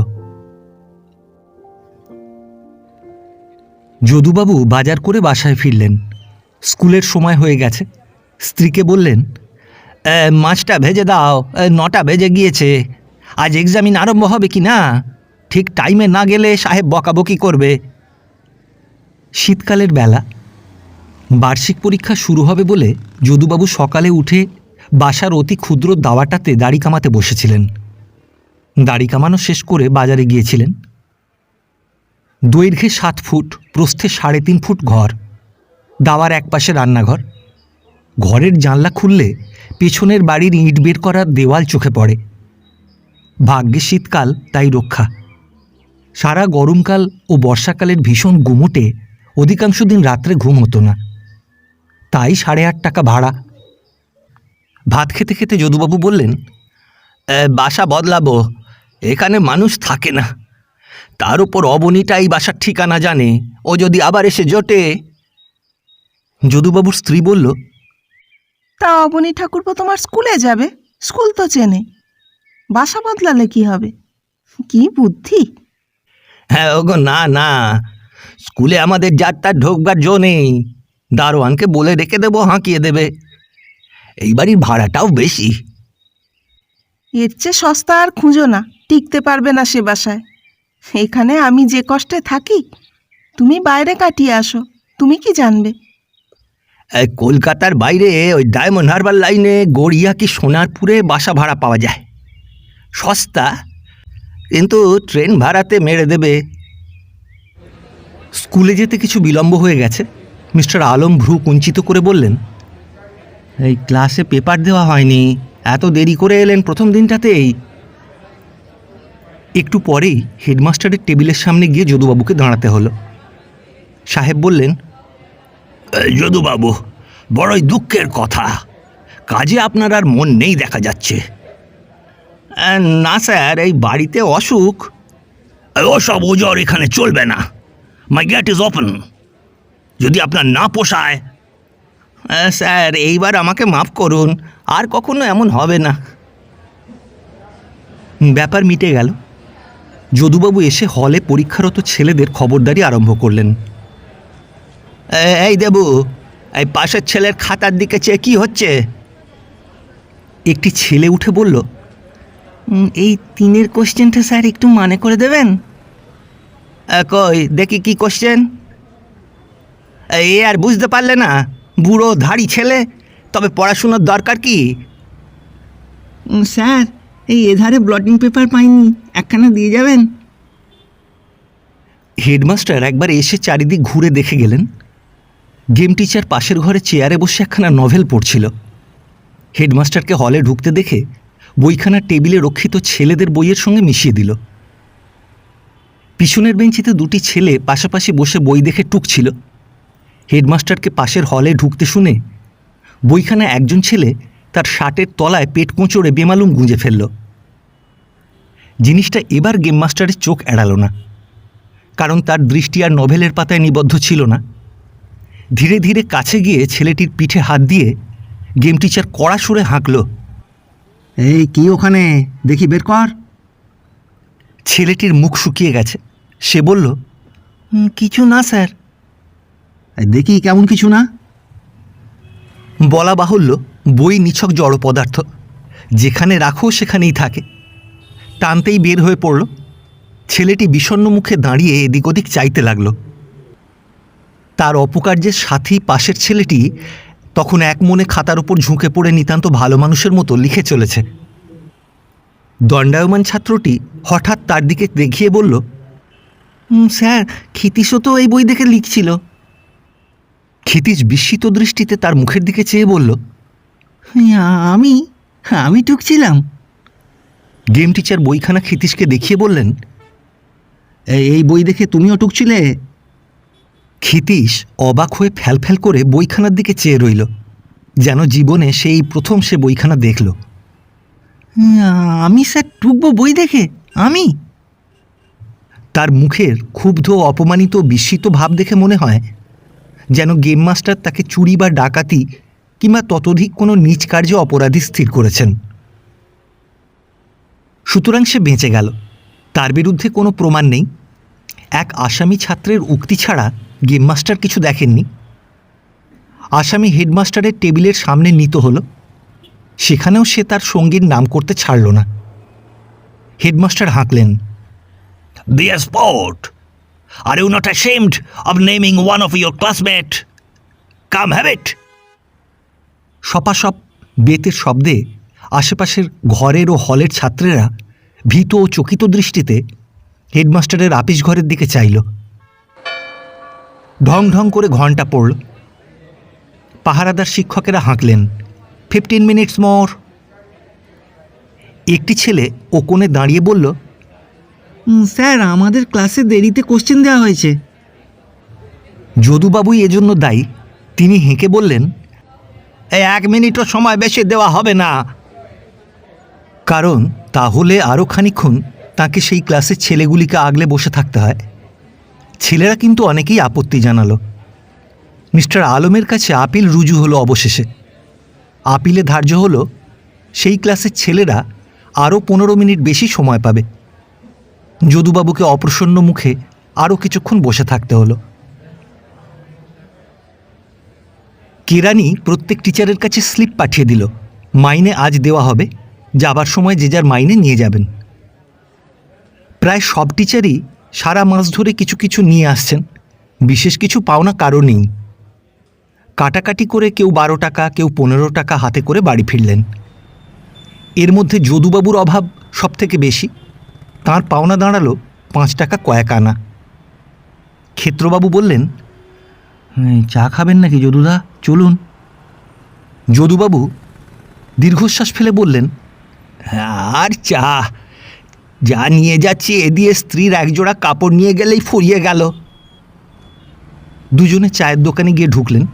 যদুবাবু বাজার করে বাসায় ফিরলেন। স্কুলের সময় হয়ে গেছে। স্ত্রীকে বললেন, মাছটা ভেজে দাও, 9টা বেজে গিয়েছে। আজ এক্সামিন আরম্ভ হবে কি না? ঠিক টাইমে না গেলে সাহেব বকাবকি করবে। শীতকালের বেলা, বার্ষিক পরীক্ষা শুরু হবে বলে যদুবাবু সকালে উঠে বাসার অতি ক্ষুদ্র দাওয়াটাতে দাড়ি কামাতে বসেছিলেন। দাড়ি কামানো শেষ করে বাজারে গিয়েছিলেন। দৈর্ঘ্যে 7 ফুট, প্রস্থে 3.5 ফুট ঘর। দাওয়ার একপাশে রান্নাঘর। ঘরের জানলা খুললে পেছনের বাড়ির ইট বের করার দেওয়াল চোখে পড়ে। ভাগ্যে শীতকাল, তাই রক্ষা। সারা গরমকাল ও বর্ষাকালের ভীষণ গুমোটে অধিকাংশ দিন রাত্রে ঘুম হতো না। তাই 8.5 টাকা ভাড়া। ভাত খেতে খেতে যদুবাবু বললেন, বাসা বদলাবো, এখানে মানুষ থাকে না। তার উপর অবনীটা এই বাসার ঠিকানা জানে, ও যদি আবার এসে জোটে। যদুবাবুর স্ত্রী বলল, তা অবনী ঠাকুরপো তোমার স্কুলে যাবে, স্কুল তো চেনে, বাসা বদলালে কি হবে? কি বুদ্ধি! হ্যাঁ ওগো, না না, স্কুলে আমাদের যার তার ঢোকবার জো নেই। দারোয়ানকে বলে রেখে দেবো, হাঁকিয়ে দেবে। এই বাড়ির ভাড়াটাও বেশি। এর চেয়ে সস্তা আর খুঁজো না, টিকতে পারবে না সে বাসায়। এখানে আমি যে কষ্টে থাকি, তুমি বাইরে কাটিয়ে আসো, তুমি কি জানবে? কলকাতার বাইরে ওই ডায়মন্ড হারবার লাইনে গড়িয়া কি সোনারপুরে বাসা ভাড়া পাওয়া যায়। সস্তা, কিন্তু ট্রেন ভাড়াতে মেরে দেবে। স্কুলে যেতে কিছু বিলম্ব হয়ে গেছে। মিস্টার আলম ভ্রু কুঞ্চিত করে বললেন, এই ক্লাসে পেপার দেওয়া হয়নি, এত দেরি করে এলেন প্রথম দিনটাতেই। একটু পরেই হেডমাস্টারের টেবিলের সামনে গিয়ে যদুবাবুকে দাঁড়াতে হলো। সাহেব বললেন, যদুবাবু, বড়ই দুঃখের কথা, কাজে আপনার আর মন নেই দেখা যাচ্ছে। না স্যার, এই বাড়িতে অসুখ। ওসব ওজর এখানে চলবে না। মাই গেট ইজ ওপেন। যদি আপনার না পোষায়। স্যার, এইবার আমাকে মাফ করুন, আর কখনো এমন হবে না। ব্যাপার মিটে গেল। যদুবাবু এসে হলে পরীক্ষারত ছেলেদের খবরদারি আরম্ভ করলেন। এই দেবু, এই পাশের ছেলের খাতার দিকে চেয়ে কী হচ্ছে? একটি ছেলে উঠে বলল, এই 3-এর কোশ্চেনটা স্যার একটু মানে করে দেবেন। কই দেখি কি কোশ্চেন? এ আর বুঝতে পারলে না? বুড়ো ধাড়ি ছেলে, তবে পড়াশুনোর দরকার কি? স্যার, এই এধারে ব্লটিং পেপার পাইনি, একখানা দিয়ে যাবেন? হেডমাস্টার একবার এসে চারিদিক ঘুরে দেখে গেলেন। গেম টিচার পাশের ঘরে চেয়ারে বসে একখানা নভেল পড়ছিল। হেডমাস্টারকে হলে ঢুকতে দেখে বইখানা টেবিলে রক্ষিত ছেলেদের বইয়ের সঙ্গে মিশিয়ে দিল। পিছনের বেঞ্চিতে 2টি ছেলে পাশাপাশি বসে বই দেখে টুকছিল। হেডমাস্টারকে পাশের হলে ঢুকতে শুনে বইখানা একজন ছেলে তার শার্টের তলায় পেট কোঁচড়ে বেমালুম গুঁজে ফেলল। জিনিসটা এবার গেম মাস্টারের চোখ এড়াল না, কারণ তার দৃষ্টি আর নভেলের পাতায় নিবদ্ধ ছিল না। ধীরে ধীরে কাছে গিয়ে ছেলেটির পিঠে হাত দিয়ে গেম টিচার কড়া সুরে হাঁকল, এই কি ওখানে, দেখি বের কর। ছেলেটির মুখ শুকিয়ে গেছে। সে বলল, কিছু না স্যার। দেখি কেমন কিছু না? বলা বাহুল্য, বই নিছক জড় পদার্থ, যেখানে রাখো সেখানেই থাকে। টানতেই বের হয়ে পড়ল। ছেলেটি বিষণ্ণ মুখে দাঁড়িয়ে এদিক ওদিক চাইতে লাগল। তার অপকার্যের সাথী পাশের ছেলেটি তখন এক মনে খাতার উপর ঝুঁকে পড়ে নিতান্ত ভালো মানুষের মতো লিখে চলেছে। দণ্ডায়মান ছাত্রটি হঠাৎ তার দিকে দেখিয়ে বলল, স্যার, ক্ষিতীশও তো এই বই দেখে লিখছিল। ক্ষিতীশ বিস্মিত দৃষ্টিতে তার মুখের দিকে চেয়ে বলল, আমি টুকছিলাম। গেম টিচার বইখানা ক্ষিতীশকে দেখিয়ে বললেন, এই বই দেখে তুমিও টুকছিলে? ক্ষিতীশ অবাক হয়ে ফ্যালফ্যাল করে বইখানার দিকে চেয়ে রইল, যেন জীবনে সেই প্রথম সে বইখানা দেখল। আমি স্যার টুকবো বই দেখে? আমি? তার মুখের ক্ষুব্ধ, অপমানিত, বিস্মিত ভাব দেখে মনে হয় যেন গেম মাস্টার তাকে চুরি বা ডাকাতি কিংবা ততোধিক কোনো নীচ কার্যে অপরাধী স্থির করেছেন। সুতরাং সে বেঁচে গেল। তার বিরুদ্ধে কোনো প্রমাণ নেই। এক আসামি ছাত্রের উক্তি ছাড়া গেম মাস্টার কিছু দেখেননি। আসামি হেডমাস্টারের টেবিলের সামনে নিত হলো, সেখানেও সে তার সঙ্গীর নাম করতে ছাড়ল না। হেডমাস্টার হাঁকলেন, Dear sport, are you not ashamed of naming one of your classmates? Come have it. সপাসপ বেতের শব্দে আশেপাশের ঘরের ও হলের ছাত্রেরা ভীত ও চকিত দৃষ্টিতে হেডমাস্টারের আপিস ঘরের দিকে চাইল। ঢং ঢং করে ঘণ্টা পড়ল। পাহারাদার শিক্ষকেরা হাঁকলেন, 15 মিনিটস মোর। একটি ছেলে ও কোণে দাঁড়িয়ে বলল, স্যার, আমাদের ক্লাসে দেরিতে কোশ্চেন দেওয়া হয়েছে। যদুবাবুই এজন্য দায়ী। তিনি হেঁকে বললেন, 1 মিনিটও সময় বেশি দেওয়া হবে না। কারণ তাহলে আরও খানিক্ষণ তাকে সেই ক্লাসের ছেলেগুলিকে আগলে বসে থাকতে হয়। ছেলেরা কিন্তু অনেকেই আপত্তি জানালো। মিস্টার আলমের কাছে আপিল রুজু হলো। অবশেষে আপিলে ধার্য হলো সেই ক্লাসের ছেলেরা আরও 15 মিনিট বেশি সময় পাবে। যদুবাবুকে অপ্রসন্ন মুখে আরও কিছুক্ষণ বসে থাকতে হলো। কেরানি প্রত্যেক টিচারের কাছে স্লিপ পাঠিয়ে দিল, মাইনে আজ দেওয়া হবে, যাবার সময় যে যার মাইনে নিয়ে যাবেন। প্রায় সব টিচারই সারা মাস ধরে কিছু কিছু নিয়ে আসছেন। বিশেষ কিছু পাওনা কারও নেই। কাটাকাটি করে কেউ 12 টাকা, কেউ 15 টাকা হাতে করে বাড়ি ফিরলেন। এর মধ্যে যদুবাবুর অভাব সব থেকে বেশি। তাঁর পাওনা দাঁড়ালো 5 টাকা কয়েক আনা। ক্ষেত্রবাবু বললেন, চা খাবেন নাকি যদুদা? চলুন। যদুবাবু দীর্ঘশ্বাস ফেলে বললেন, আর চা? যা নিয়ে যাচ্ছি এ দিয়ে স্ত্রীর একজোড়া কাপড় নিয়ে গেলেই ফুরিয়ে গেল। দুজনে চায়ের দোকানে গিয়ে ঢুকলেন।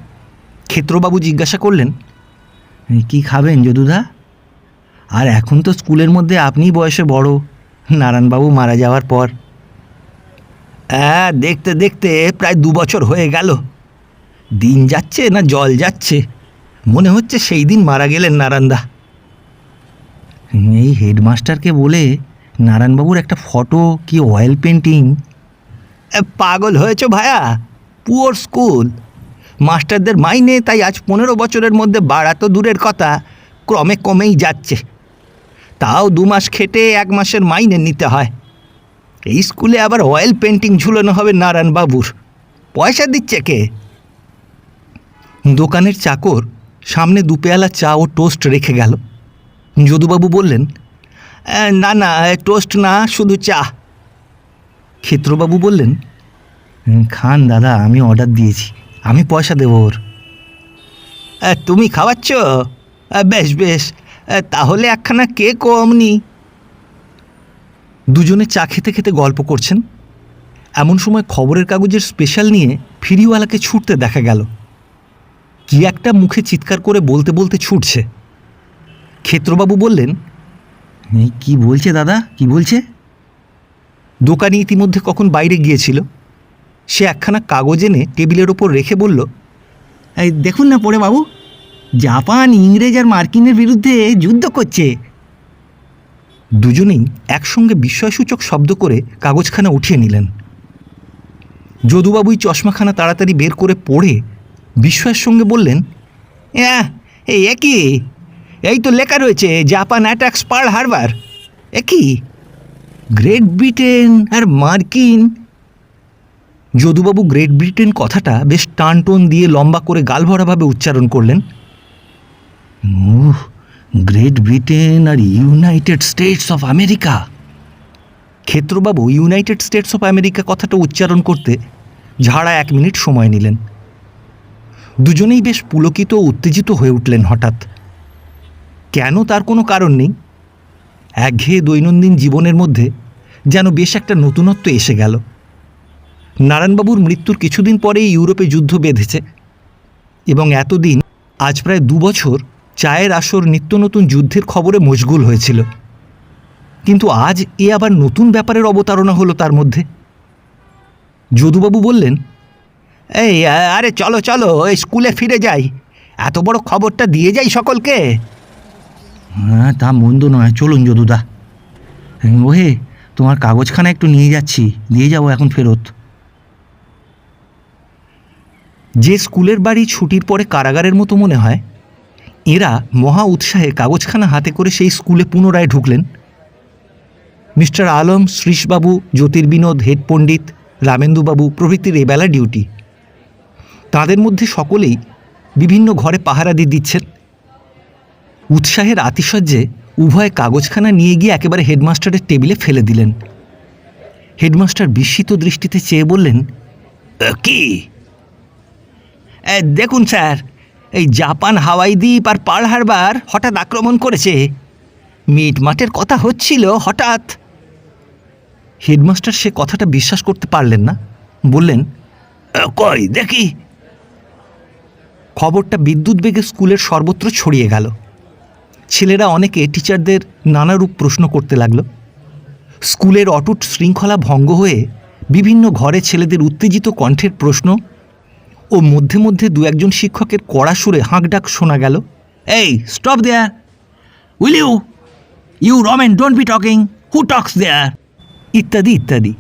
ক্ষেত্রবাবু জিজ্ঞাসা করলেন, কি খাবেন যদুদা? আর এখন তো স্কুলের মধ্যে আপনিই বয়সে বড়, নারায়ণবাবু মারা যাওয়ার পর। দেখতে দেখতে প্রায় 2 বছর হয়ে গেল। দিন যাচ্ছে না জল যাচ্ছে। মনে হচ্ছে সেই দিন মারা গেলেন নারায়ণদা। এই হেডমাস্টারকে বলে নারায়ণবাবুর একটা ফটো কি অয়েল পেন্টিং। পাগল হয়েছ ভায়া? পুয়ার স্কুল, মাস্টারদের মাইনে তাই আজ 15 বছরের মধ্যে বাড়া তো দূরের কথা, ক্রমে কমেই যাচ্ছে। তাও 2 মাস খেটে 1 মাসের মাইনে নিতে হয়। এই স্কুলে আবার অয়েল পেন্টিং ঝুলানো হবে নারায়ণবাবুর। পয়সা দিচ্ছে কে? দোকানের চাকর সামনে 2 পেয়ালা চা ও টোস্ট রেখে গেল। যদুবাবু বললেন, না না, টোস্ট না, শুধু চা। ক্ষেত্রবাবু বললেন, খান দাদা, আমি অর্ডার দিয়েছি, আমি পয়সা দেব ওর। তুমি খাওয়াচ্ছ? বেশ বেশ, তাহলে একখানা কেক অমনি। দুজনে চা খেতে খেতে গল্প করছেন। এমন সময় খবরের কাগজের স্পেশাল নিয়ে ফিরিওয়ালাকে ছুটতে দেখা গেল। কি একটা মুখে চিৎকার করে বলতে বলতে ছুটছে। ক্ষেত্রবাবু বললেন, কি বলছে দাদা, কি বলছে? দোকানি ইতিমধ্যে কখন বাইরে গিয়েছিল। সে একখানা কাগজ এনে টেবিলের ওপর রেখে বলল, এই দেখুন না পড়ে বাবু, জাপান ইংরেজ আর মার্কিনের বিরুদ্ধে যুদ্ধ করছে। দুজনেই একসঙ্গে বিস্ময়সূচক শব্দ করে কাগজখানা উঠিয়ে নিলেন। যদুবাবুই চশমাখানা তাড়াতাড়ি বের করে পড়ে বিস্ময়ের সঙ্গে বললেন, এ কি? এই তো লেখা রয়েছে জাপান অ্যাটাকস পার্ল হারবার। এ কি? গ্রেট ব্রিটেন আর মার্কিন। যদুবাবু গ্রেট ব্রিটেন কথাটা বেশ টান টোন দিয়ে লম্বা করে গালভরাভাবে উচ্চারণ করলেন। গ্রেট ব্রিটেন আর ইউনাইটেড স্টেটস অফ আমেরিকা। ক্ষেত্রবাবু ইউনাইটেড স্টেটস অফ আমেরিকা কথাটা উচ্চারণ করতে ঝাড়া 1 মিনিট সময় নিলেন। দুজনেই বেশ পুলকিত ও উত্তেজিত হয়ে উঠলেন হঠাৎ। কেন তার কোনো কারণ নেই। একঘেয়ে দৈনন্দিন জীবনের মধ্যে যেন বেশ একটা নতুনত্ব এসে গেল। নারায়ণবাবুর মৃত্যুর কিছুদিন পরেই ইউরোপে যুদ্ধ বেঁধেছে এবং এতদিন আজ প্রায় 2 বছর চায়ের আসর নিত্য নতুন যুদ্ধের খবরে মশগুল হয়েছিল। কিন্তু আজ এ আবার নতুন ব্যাপারের অবতারণা হলো তার মধ্যে। যদুবাবু বললেন, এই আরে চলো চলো, এই স্কুলে ফিরে যাই, এত বড় খবরটা দিয়ে যাই সকলকে। হ্যাঁ, তা মন্দ নয়, চলুন যদুদা। ওহে, তোমার কাগজখানা একটু নিয়ে যাচ্ছি, দিয়ে যাবো এখন ফেরত। যে স্কুলের বাড়ি ছুটির পরে কারাগারের মতো মনে হয়, এরা মহা উৎসাহে কাগজখানা হাতে করে সেই স্কুলে পুনরায় ঢুকলেন। মিস্টার আলম, শ্রীশবাবু, জ্যোতির্বিনোদ, হেড পণ্ডিত, রামেন্দুবাবু প্রভৃতির এবেলা ডিউটি। তাদের মধ্যে সকলেই বিভিন্ন ঘরে পাহারা দিয়ে দিচ্ছেন। উৎসাহের আতিশয্যে উভয় কাগজখানা নিয়ে গিয়ে একেবারে হেডমাস্টারের টেবিলে ফেলে দিলেন। হেডমাস্টার বিস্মিত দৃষ্টিতে চেয়ে বললেন, কি? দেখুন স্যার, এই জাপান হাওয়াই দ্বীপ আর পার্ল হারবার হঠাৎ আক্রমণ করেছে। মিটমাটের কথা হচ্ছিল, হঠাৎ। হেডমাস্টার সে কথাটা বিশ্বাস করতে পারলেন না, বললেন, কই দেখি। খবরটা বিদ্যুৎ বেগে স্কুলের সর্বত্র ছড়িয়ে গেল। ছেলেরা অনেকে টিচারদের নানারূপ প্রশ্ন করতে লাগলো। স্কুলের অটুট শৃঙ্খলা ভঙ্গ হয়ে বিভিন্ন ঘরে ছেলেদের উত্তেজিত কণ্ঠের প্রশ্ন ও মধ্যে মধ্যে দু একজন শিক্ষকের কড়া সুরে হাঁকডাক শোনা গেল। এই stop there, will you, you Ramen, don't be talking, who talks there, ইত্যাদি ইত্যাদি।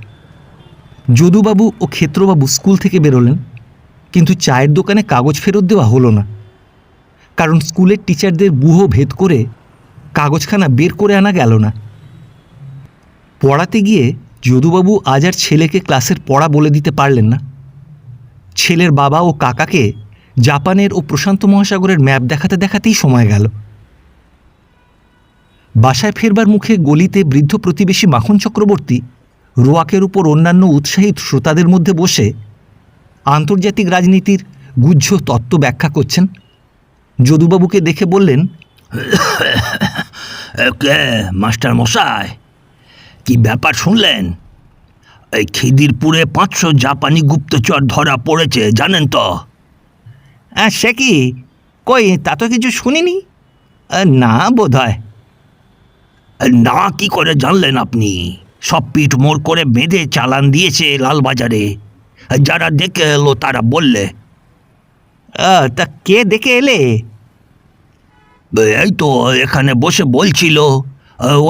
যদুবাবু ও ক্ষেত্রবাবু স্কুল থেকে বেরোলেন, কিন্তু চায়ের দোকানে কাগজ ফেরত দেওয়া হলো না, কারণ স্কুলের টিচারদের বুহো ভেদ করে কাগজখানা বের করে আনা গেল না। পড়াতে গিয়ে যদুবাবু আজ আর ছেলেকে ক্লাসের পড়া বলে দিতে পারলেন না। ছেলের বাবা ও কাকাকে জাপানের ও প্রশান্ত মহাসাগরের ম্যাপ দেখাতে দেখাতেই সময় গেল। বাসায় ফেরবার মুখে গলিতে বৃদ্ধ প্রতিবেশী মাখন চক্রবর্তী রোয়াকের উপর অন্যান্য উৎসাহী শ্রোতাদের মধ্যে বসে আন্তর্জাতিক রাজনীতির গুহ্য তত্ত্ব ব্যাখ্যা করছেন। যদুবাবুকে দেখে বললেন, মাস্টার মশাই, কি ব্যাপার শুনলেন? এই খিদিরপুরে 500 জাপানি গুপ্তচর ধরা পড়েছে, জানেন তো? সে কি? কই, তা তো কিছু শুনিনি। না বোধ হয়। না, কি করে জানলেন আপনি? সব পিঠ মোড় করে বেঁধে চালান দিয়েছে লালবাজারে। যারা দেখে এলো তারা বললে। তা কে দেখে এলে? এই তো এখানে বসে বলছিল,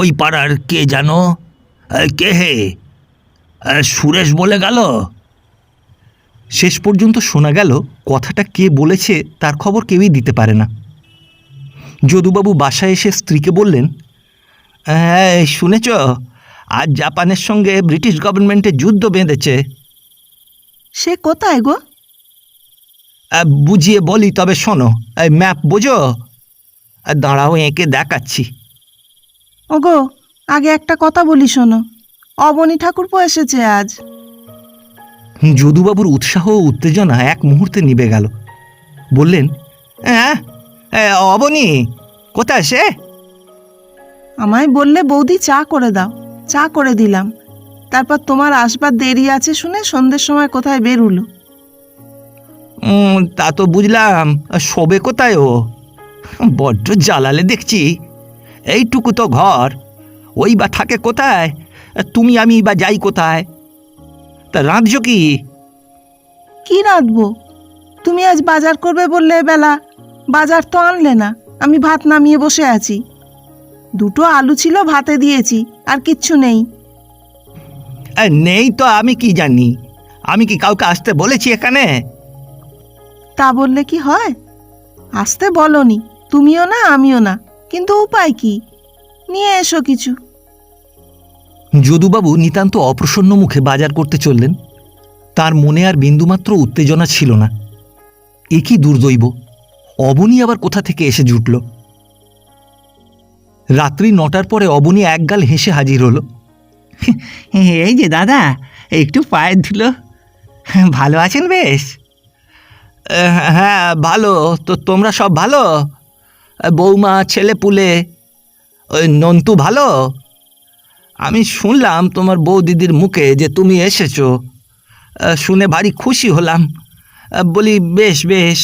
ওই পাড়ার কে জানো? কে হে? সুরেশ বলে গেল। শেষ পর্যন্ত শোনা গেল কথাটা কে বলেছে তার খবর কেউই দিতে পারে না। যদুবাবু বাসায় এসে স্ত্রীকে বললেন, হ্যাঁ শুনেছ, আজ জাপানের সঙ্গে ব্রিটিশ গভর্নমেন্টের যুদ্ধ বেঁধেছে। সে কোথায় গো? বুঝিয়ে বলি, তবে শোনো। এই ম্যাপ বোঝো? দাঁড়াও, এঁকে দেখাচ্ছি। ওগো, আগে একটা কথা বলি শোনো, অবনী ঠাকুরপো এসেছে আজ। যদুবাবুর উৎসাহ ও উত্তেজনা এক মুহূর্তে নিভে গেল। বললেন, হ্যাঁ, অবনী কোথায় সে? আমায় বললে বৌদি চা করে দাও, চা করে দিলাম। তারপর তোমার আসবার দেরি আছে শুনে সন্ধ্যের সময় কোথায় বেরুলো। তা তো বুঝলাম, শোবে কোথায় ও? বড্ড জ্বালালে দেখছি। এইটুকু তো ঘর, ওই বা থাকে কোথায়? তুমি আমি বা যাই কোথায়? তা রাঁধছ কি? কি রাঁধবো? তুমি আজ বাজার করবে বললে বেলা, বাজার তো আনলে না। আমি ভাত নামিয়ে বসে আছি। 2টো আলু ছিল, ভাতে দিয়েছি, আর কিচ্ছু নেই। নেই তো আমি কি জানি? আমি কি কাউকে আসতে বলেছি এখানে? তা বললে কি হয়? আসতে বলনি, তুমিও না আমিও না, কিন্তু উপায় কি? নিয়ে এসো কিছু। যদুবাবু নিতান্ত অপ্রসন্ন মুখে বাজার করতে চললেন। তার মনে আর বিন্দুমাত্র উত্তেজনা ছিল না। এ কি দুর্দৈব! অবনী আবার কোথা থেকে এসে জুটল? রাত্রি 9টার পরে অবনী একগাল হেসে হাজির হলো। এই যে দাদা, একটু পায়ের ধুলো। ভালো আছেন বেশ? হ্যাঁ ভালো। তো তোমরা সব ভালো? বৌমা, ছেলে পুলে, ওই নন্তু ভালো? আমি শুনলাম তোমার বৌদিদির মুখে যে তুমি এসেছো, শুনে ভারী খুশি হলাম। বলি বেশ বেশ,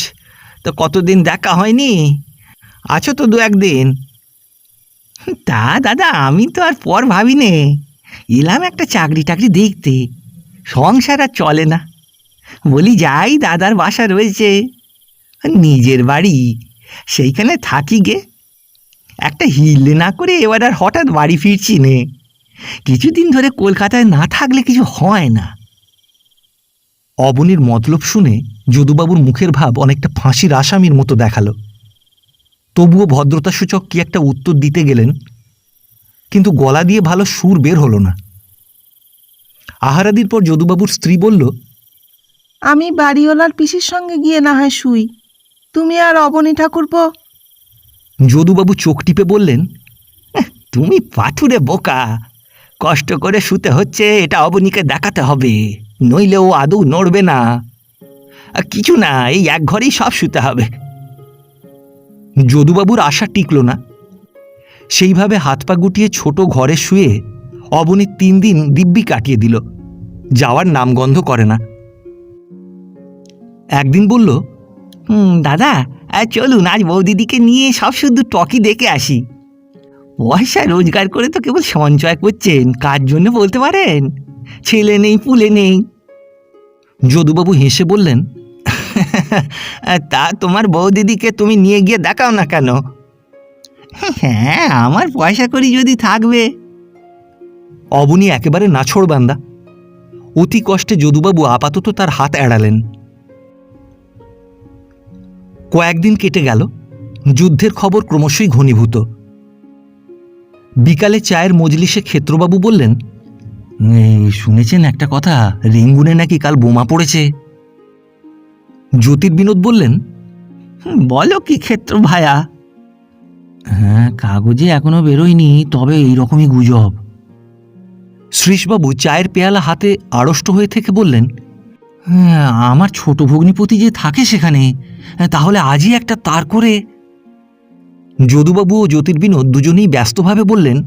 তো কতদিন দেখা হয়নি, আছো তো 2-1 দিন? তা দাদা, আমি তো আর পর ভাবিনে। এলাম একটা চাকরি টাকরি দেখতে, সংসার আর চলে না। বলি যাই, দাদার বাসা রয়েছে, নিজের বাড়ি, সেইখানে থাকি গে। একটা হিল না করে এবার আর হঠাৎ বাড়ি ফিরছি নে। কিছুদিন ধরে কলকাতায় না থাকলে কিছু হয় না। অবনীর মতলব শুনে যদুবাবুর মুখের ভাব অনেকটা ফাঁসির আসামির মতো দেখালো। তবুও ভদ্রতাসূচক কি একটা উত্তর দিতে গেলেন, কিন্তু গলা দিয়ে ভালো সুর বের হলো না। আহারাদির পর যদুবাবুর স্ত্রী বলল, আমি বাড়িওয়ালার পিসির সঙ্গে গিয়ে না হয় শুই, তুমি আর অবনী ঠাকুরপো। যদুবাবু চোখ টিপে বললেন, তুমি পাথুরে বোকা, কষ্ট করে শুতে হচ্ছে এটা অবনীকে দেখাতে হবে, নইলে ও আদৌ নড়বে না। কিছু না, এই এক ঘরেই সব শুতে হবে। যদুবাবুর আশা টিকল না। সেইভাবে হাত পা গুটিয়ে ছোট ঘরে শুয়ে অবনী 3 দিন দিব্যি কাটিয়ে দিল, যাওয়ার নামগন্ধ করে না। একদিন বলল, দাদা, চলুন আজ বৌদিদিকে নিয়ে সব শুধু টকি দেখে আসি। পয়সা রোজগার করে তো কেবল সঞ্চয় করছেন, কার জন্য বলতে পারেন? ছেলে নেই, পুলে নেই। যদুবাবু হেসে বললেন, তা তোমার বৌদিদিকে তুমি নিয়ে গিয়ে দেখাও না কেন? হ্যাঁ, আমার পয়সা করি যদি থাকবে। অবনী একেবারে নাছোড়বান্দা। অতি কষ্টে যদুবাবু আপাতত তার হাত এড়ালেন। কয়েকদিন কেটে গেল। যুদ্ধের খবর ক্রমশই ঘনীভূত। বিকালে চায়ের মজলিসে ক্ষেত্রবাবু বললেন, শুনেছেন একটা কথা, রেঙ্গুনে নাকি কাল বোমা পড়েছে। জ্যোতির্বিনোদ বললেন, বলো কি ক্ষেত্র ভায়া? হ্যাঁ, কাগজে এখনো বেরোয়নি, তবে এইরকমই গুজব। শ্রীশবাবু চায়ের পেয়ালা হাতে আড়ষ্ট হয়ে থেকে বললেন, আমার ছোট ভগ্নিপতি যে থাকে সেখানে, তাহলে আজই একটা তার করে। যদুবাবু ও জ্যোতির্বিনোদ দুজনেই ব্যস্তভাবে বললেন,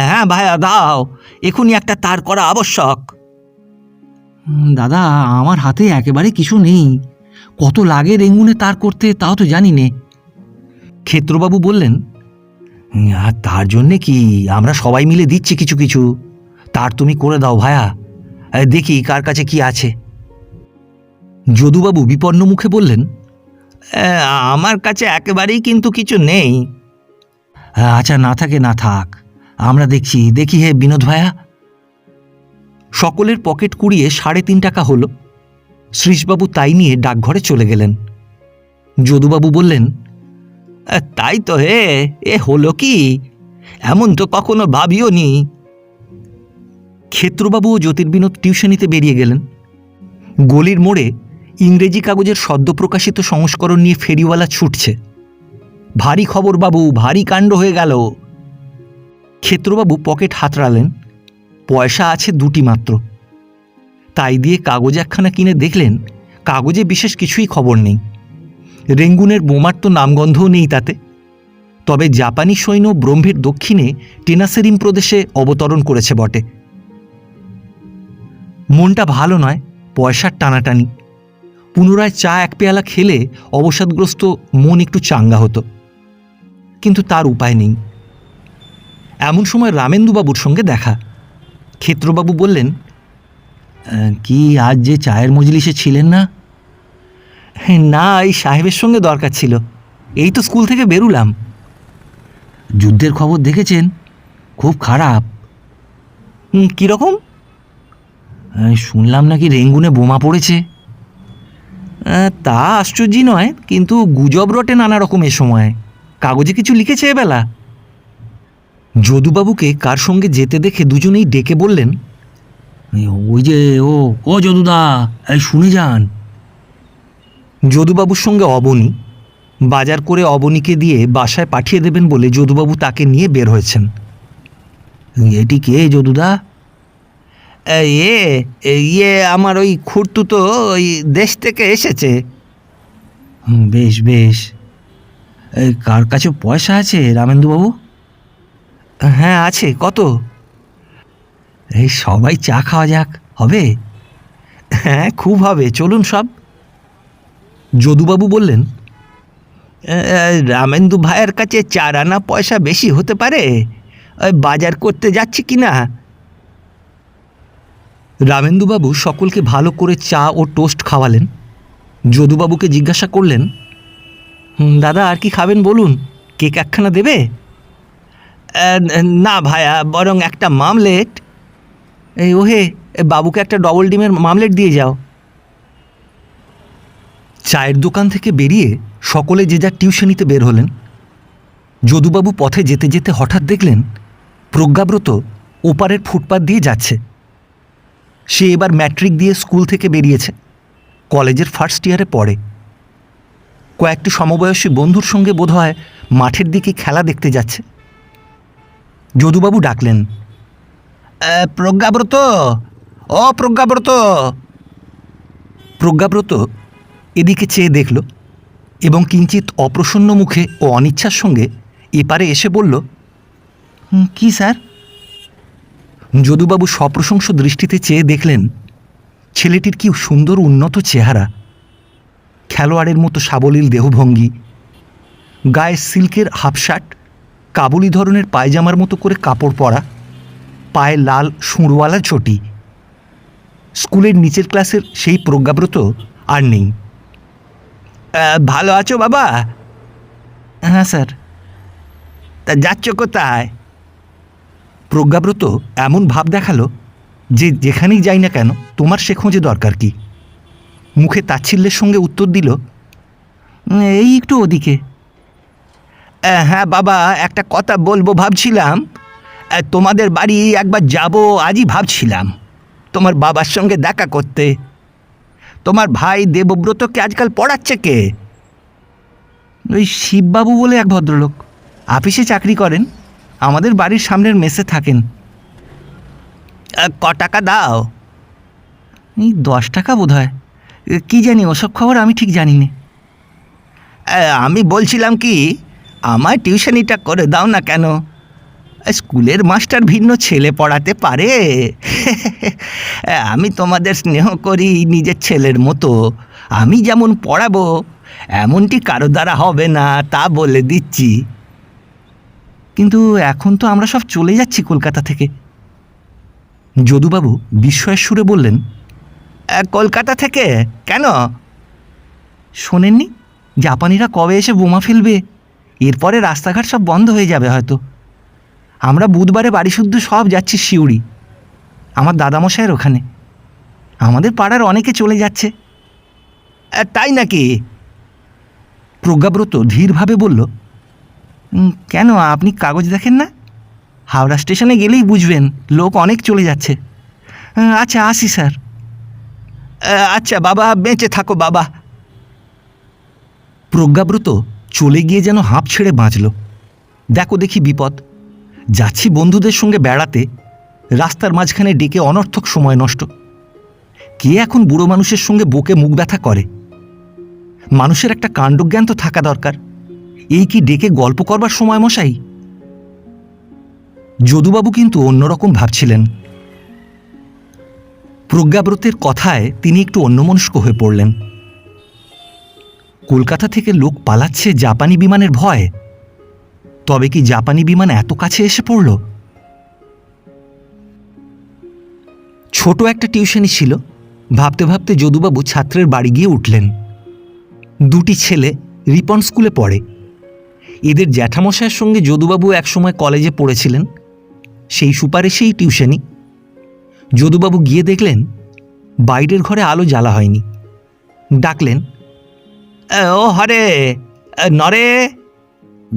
হ্যাঁ ভাইয়া, দাও, এখনই একটা তার করা আবশ্যক। দাদা, আমার হাতে একেবারে কিছু নেই, কত লাগে রেঙ্গুনে তার করতে তাও তো জানি নে। ক্ষেত্রবাবু বললেন, আর তার জন্যে কি, আমরা সবাই মিলে দিচ্ছি কিছু কিছু, তার তুমি করে দাও ভায়া, দেখি কার কাছে কি আছে। যদুবাবু বিপন্ন মুখে বললেন, আমার কাছে একেবারেই কিন্তু কিছু নেই। আচ্ছা, না থাকে না থাক, আমরা দেখছি, দেখি হে বিনোদ ভায়া। সকলের পকেট কুড়িয়ে 3.5 টাকা হলো। শ্রীশবাবু তাই নিয়ে ডাকঘরে চলে গেলেন। যদুবাবু বললেন, তাই তো হে, এ হলো কি, এমন তো কখনো ভাবিও নি। ক্ষেত্রবাবু ও জ্যোতির্বিনোদ টিউশনিতে বেরিয়ে গেলেন। গলির মোড়ে ইংরেজি কাগজের সদ্য প্রকাশিত সংস্করণ নিয়ে ফেরিওয়ালা ছুটছে। ভারী খবর বাবু, ভারী কাণ্ড হয়ে গেল। ক্ষেত্রবাবু পকেট হাতড়ালেন। পয়সা আছে 2টি মাত্র। তাই দিয়ে কাগজ একখানা কিনে দেখলেন, কাগজে বিশেষ কিছুই খবর নেই। রেঙ্গুনের বোমার তো নামগন্ধও নেই তাতে। তবে জাপানি সৈন্য ব্রহ্মের দক্ষিণে টেনাসেরিম প্রদেশে অবতরণ করেছে বটে। মনটা ভালো নয়, পয়সার টানাটানি। পুনরায় চা 1 পেয়ালা খেলে অবসাদগ্রস্ত মন একটু চাঙ্গা হতো, কিন্তু তার উপায় নেই। এমন সময় রামেন্দুবাবুর সঙ্গে দেখা। ক্ষেত্রবাবু বললেন, কি আজ যে চায়ের মজলিসে ছিলেন না? না, এই সাহেবের সঙ্গে দরকার ছিল, এই তো স্কুল থেকে বেরুলাম। যুদ্ধের খবর দেখেছেন? খুব খারাপ। কীরকম? শুনলাম নাকি রেঙ্গুনে বোমা পড়েছে। তা আশ্চর্যই নয়, কিন্তু গুজব রটে নানা রকম এ সময়। কাগজে কিছু লিখেছে এবেলা? যদুবাবুকে কার সঙ্গে যেতে দেখে দুজনেই ডেকে বললেন, ওই যে ও যদুদা, শুনে যান। যদুবাবুর সঙ্গে অবনী। বাজার করে অবনীকে দিয়ে বাসায় পাঠিয়ে দেবেন বলে যদুবাবু তাকে নিয়ে বের হয়েছেন। এটি কে যদুদা? ইয়ে আমার ওই খুড়তুতো ওই দেশ থেকে এসেছে। বেশ বেশ। কার কাছে পয়সা আছে রামেন্দুবাবু? হ্যাঁ আছে। কত? এই সবাই চা খাওয়া যাক, হবে? হ্যাঁ খুব হবে, চলুন সব। যদুবাবু বললেন, রামেন্দু ভাইয়ের কাছে 4 আনা পয়সা বেশি হতে পারে, বাজার করতে যাচ্ছি কি না। রামেন্দুবাবু সকলকে ভালো করে চা ও টোস্ট খাওয়ালেন। যদুবাবুকে জিজ্ঞাসা করলেন, দাদা আর কি খাবেন বলুন, কেক একখানা দেবে? না ভায়া, বরং একটা মামলেট। এই ওহে, বাবুকে একটা ডবল ডিমের মামলেট দিয়ে যাও। চায়ের দোকান থেকে বেরিয়ে সকলে যে যার টিউশনিতে বের হলেন। যদুবাবু পথে যেতে যেতে হঠাৎ দেখলেন প্রজ্ঞাব্রত ওপারের ফুটপাত দিয়ে যাচ্ছে। সে এবার ম্যাট্রিক দিয়ে স্কুল থেকে বেরিয়েছে, কলেজের ফার্স্ট ইয়ারে পড়ে। কয়েকটি সমবয়সী বন্ধুর সঙ্গে বোধহয় মাঠের দিকে খেলা দেখতে যাচ্ছে। যদুবাবু ডাকলেন, প্রজ্ঞাব্রত, ও প্রজ্ঞাব্রত। প্রজ্ঞাব্রত এদিকে চেয়ে দেখল এবং কিঞ্চিত অপ্রসন্ন মুখে ও অনিচ্ছার সঙ্গে এপারে এসে বলল, কি স্যার? যদুবাবু সপ্রশংস দৃষ্টিতে চেয়ে দেখলেন ছেলেটির কি সুন্দর উন্নত চেহারা, খেলোয়াড়ের মতো সাবলীল দেহভঙ্গি, গায়ে সিল্কের হাফ শার্ট, কাবুলি ধরনের পায়জামার মতো করে কাপড় পরা, পায়ে লাল সুঁড়ওয়ালা চটি। স্কুলের নিচের ক্লাসের সেই প্রজ্ঞাব্রত আর নেই। ভালো আছো বাবা? হ্যাঁ স্যার। তা যাচ্ছ কোথায়? প্রজ্ঞাব্রত এমন ভাব দেখালো যে যেখানেই যাই না কেন তোমার সে খোঁজে দরকার কি। মুখে তাচ্ছিল্যের সঙ্গে উত্তর দিল, এই একটু ওদিকে। হ্যাঁ বাবা, একটা কথা বলবো ভাবছিলাম। তোমাদের বাড়ি একবার যাব আজই ভাবছিলাম, তোমার বাবার সঙ্গে দেখা করতে। তোমার ভাই দেবব্রতকে আজকাল পড়াচ্ছে কে? ওই শিববাবু বলে এক ভদ্রলোক, অফিসে চাকরি করেন, আমাদের বাড়ির সামনের মেসে থাকেন। ক টাকা দাও? এই 10 টাকা বোধ হয়, কী জানি, ওসব খবর আমি ঠিক জানি না। আমি বলছিলাম কি, আমার টিউশনিটা করে দাও না কেন? স্কুলের মাস্টার ভিন্ন ছেলে পড়াতে পারে। আমি তোমাদের স্নেহ করি নিজের ছেলের মতো। আমি যেমন পড়াবো এমনটি কারো দ্বারা হবে না, তা বলে দিচ্ছি। কিন্তু এখন তো আমরা সব চলে যাচ্ছি কলকাতা থেকে। যদুবাবু বিস্ময়ের সুরে বললেন, কলকাতা থেকে কেন? শোনেননি জাপানিরা কবে এসে বোমা ফেলবে? এরপরে রাস্তাঘাট সব বন্ধ হয়ে যাবে হয়তো। আমরা বুধবারে বাড়ি শুদ্ধ সব যাচ্ছি সিউড়ি, আমার দাদামশাইয়ের ওখানে। আমাদের পাড়ার অনেকে চলে যাচ্ছে। তাই নাকি? প্রজ্ঞাব্রত ধীরভাবে বলল, কেন, আপনি কাগজ দেখেন না? হাওড়া স্টেশনে গেলেই বুঝবেন লোক অনেক চলে যাচ্ছে। আচ্ছা আসি স্যার। আচ্ছা বাবা, বেঁচে থাকো বাবা। প্রজ্ঞাব্রত চলে গিয়ে যেন হাঁপ ছেড়ে বাঁচল। দেখো দেখি বিপদ, যাচ্ছি বন্ধুদের সঙ্গে বেড়াতে, রাস্তার মাঝখানে ডেকে অনর্থক সময় নষ্ট। কে এখন বুড়ো মানুষের সঙ্গে বকে মুখ ব্যথা করে? মানুষের একটা কাণ্ডজ্ঞান তো থাকা দরকার। এই কি ডেকে গল্প করবার সময় মশাই? যদুবাবু কিন্তু অন্যরকম ভাবছিলেন। প্রজ্ঞাব্রতের কথায় তিনি একটু অন্যমনস্ক হয়ে পড়লেন। কলকাতা থেকে লোক পালাচ্ছে জাপানি বিমানের ভয়। তবে কি জাপানি বিমান এত কাছে এসে পড়ল? ছোট একটা টিউশনি ছিল। ভাবতে ভাবতে যদুবাবু ছাত্রের বাড়ি গিয়ে উঠলেন। দুটি ছেলে রিপন স্কুলে পড়ে। এদের জ্যাঠামশাইয়ের সঙ্গে যদুবাবু একসময় কলেজে পড়েছিলেন, সেই সুপারিশেই টিউশনি। যদুবাবু গিয়ে দেখলেন বাইরের ঘরে আলো জ্বালা হয়নি। ডাকলেন, ও হরে নরে,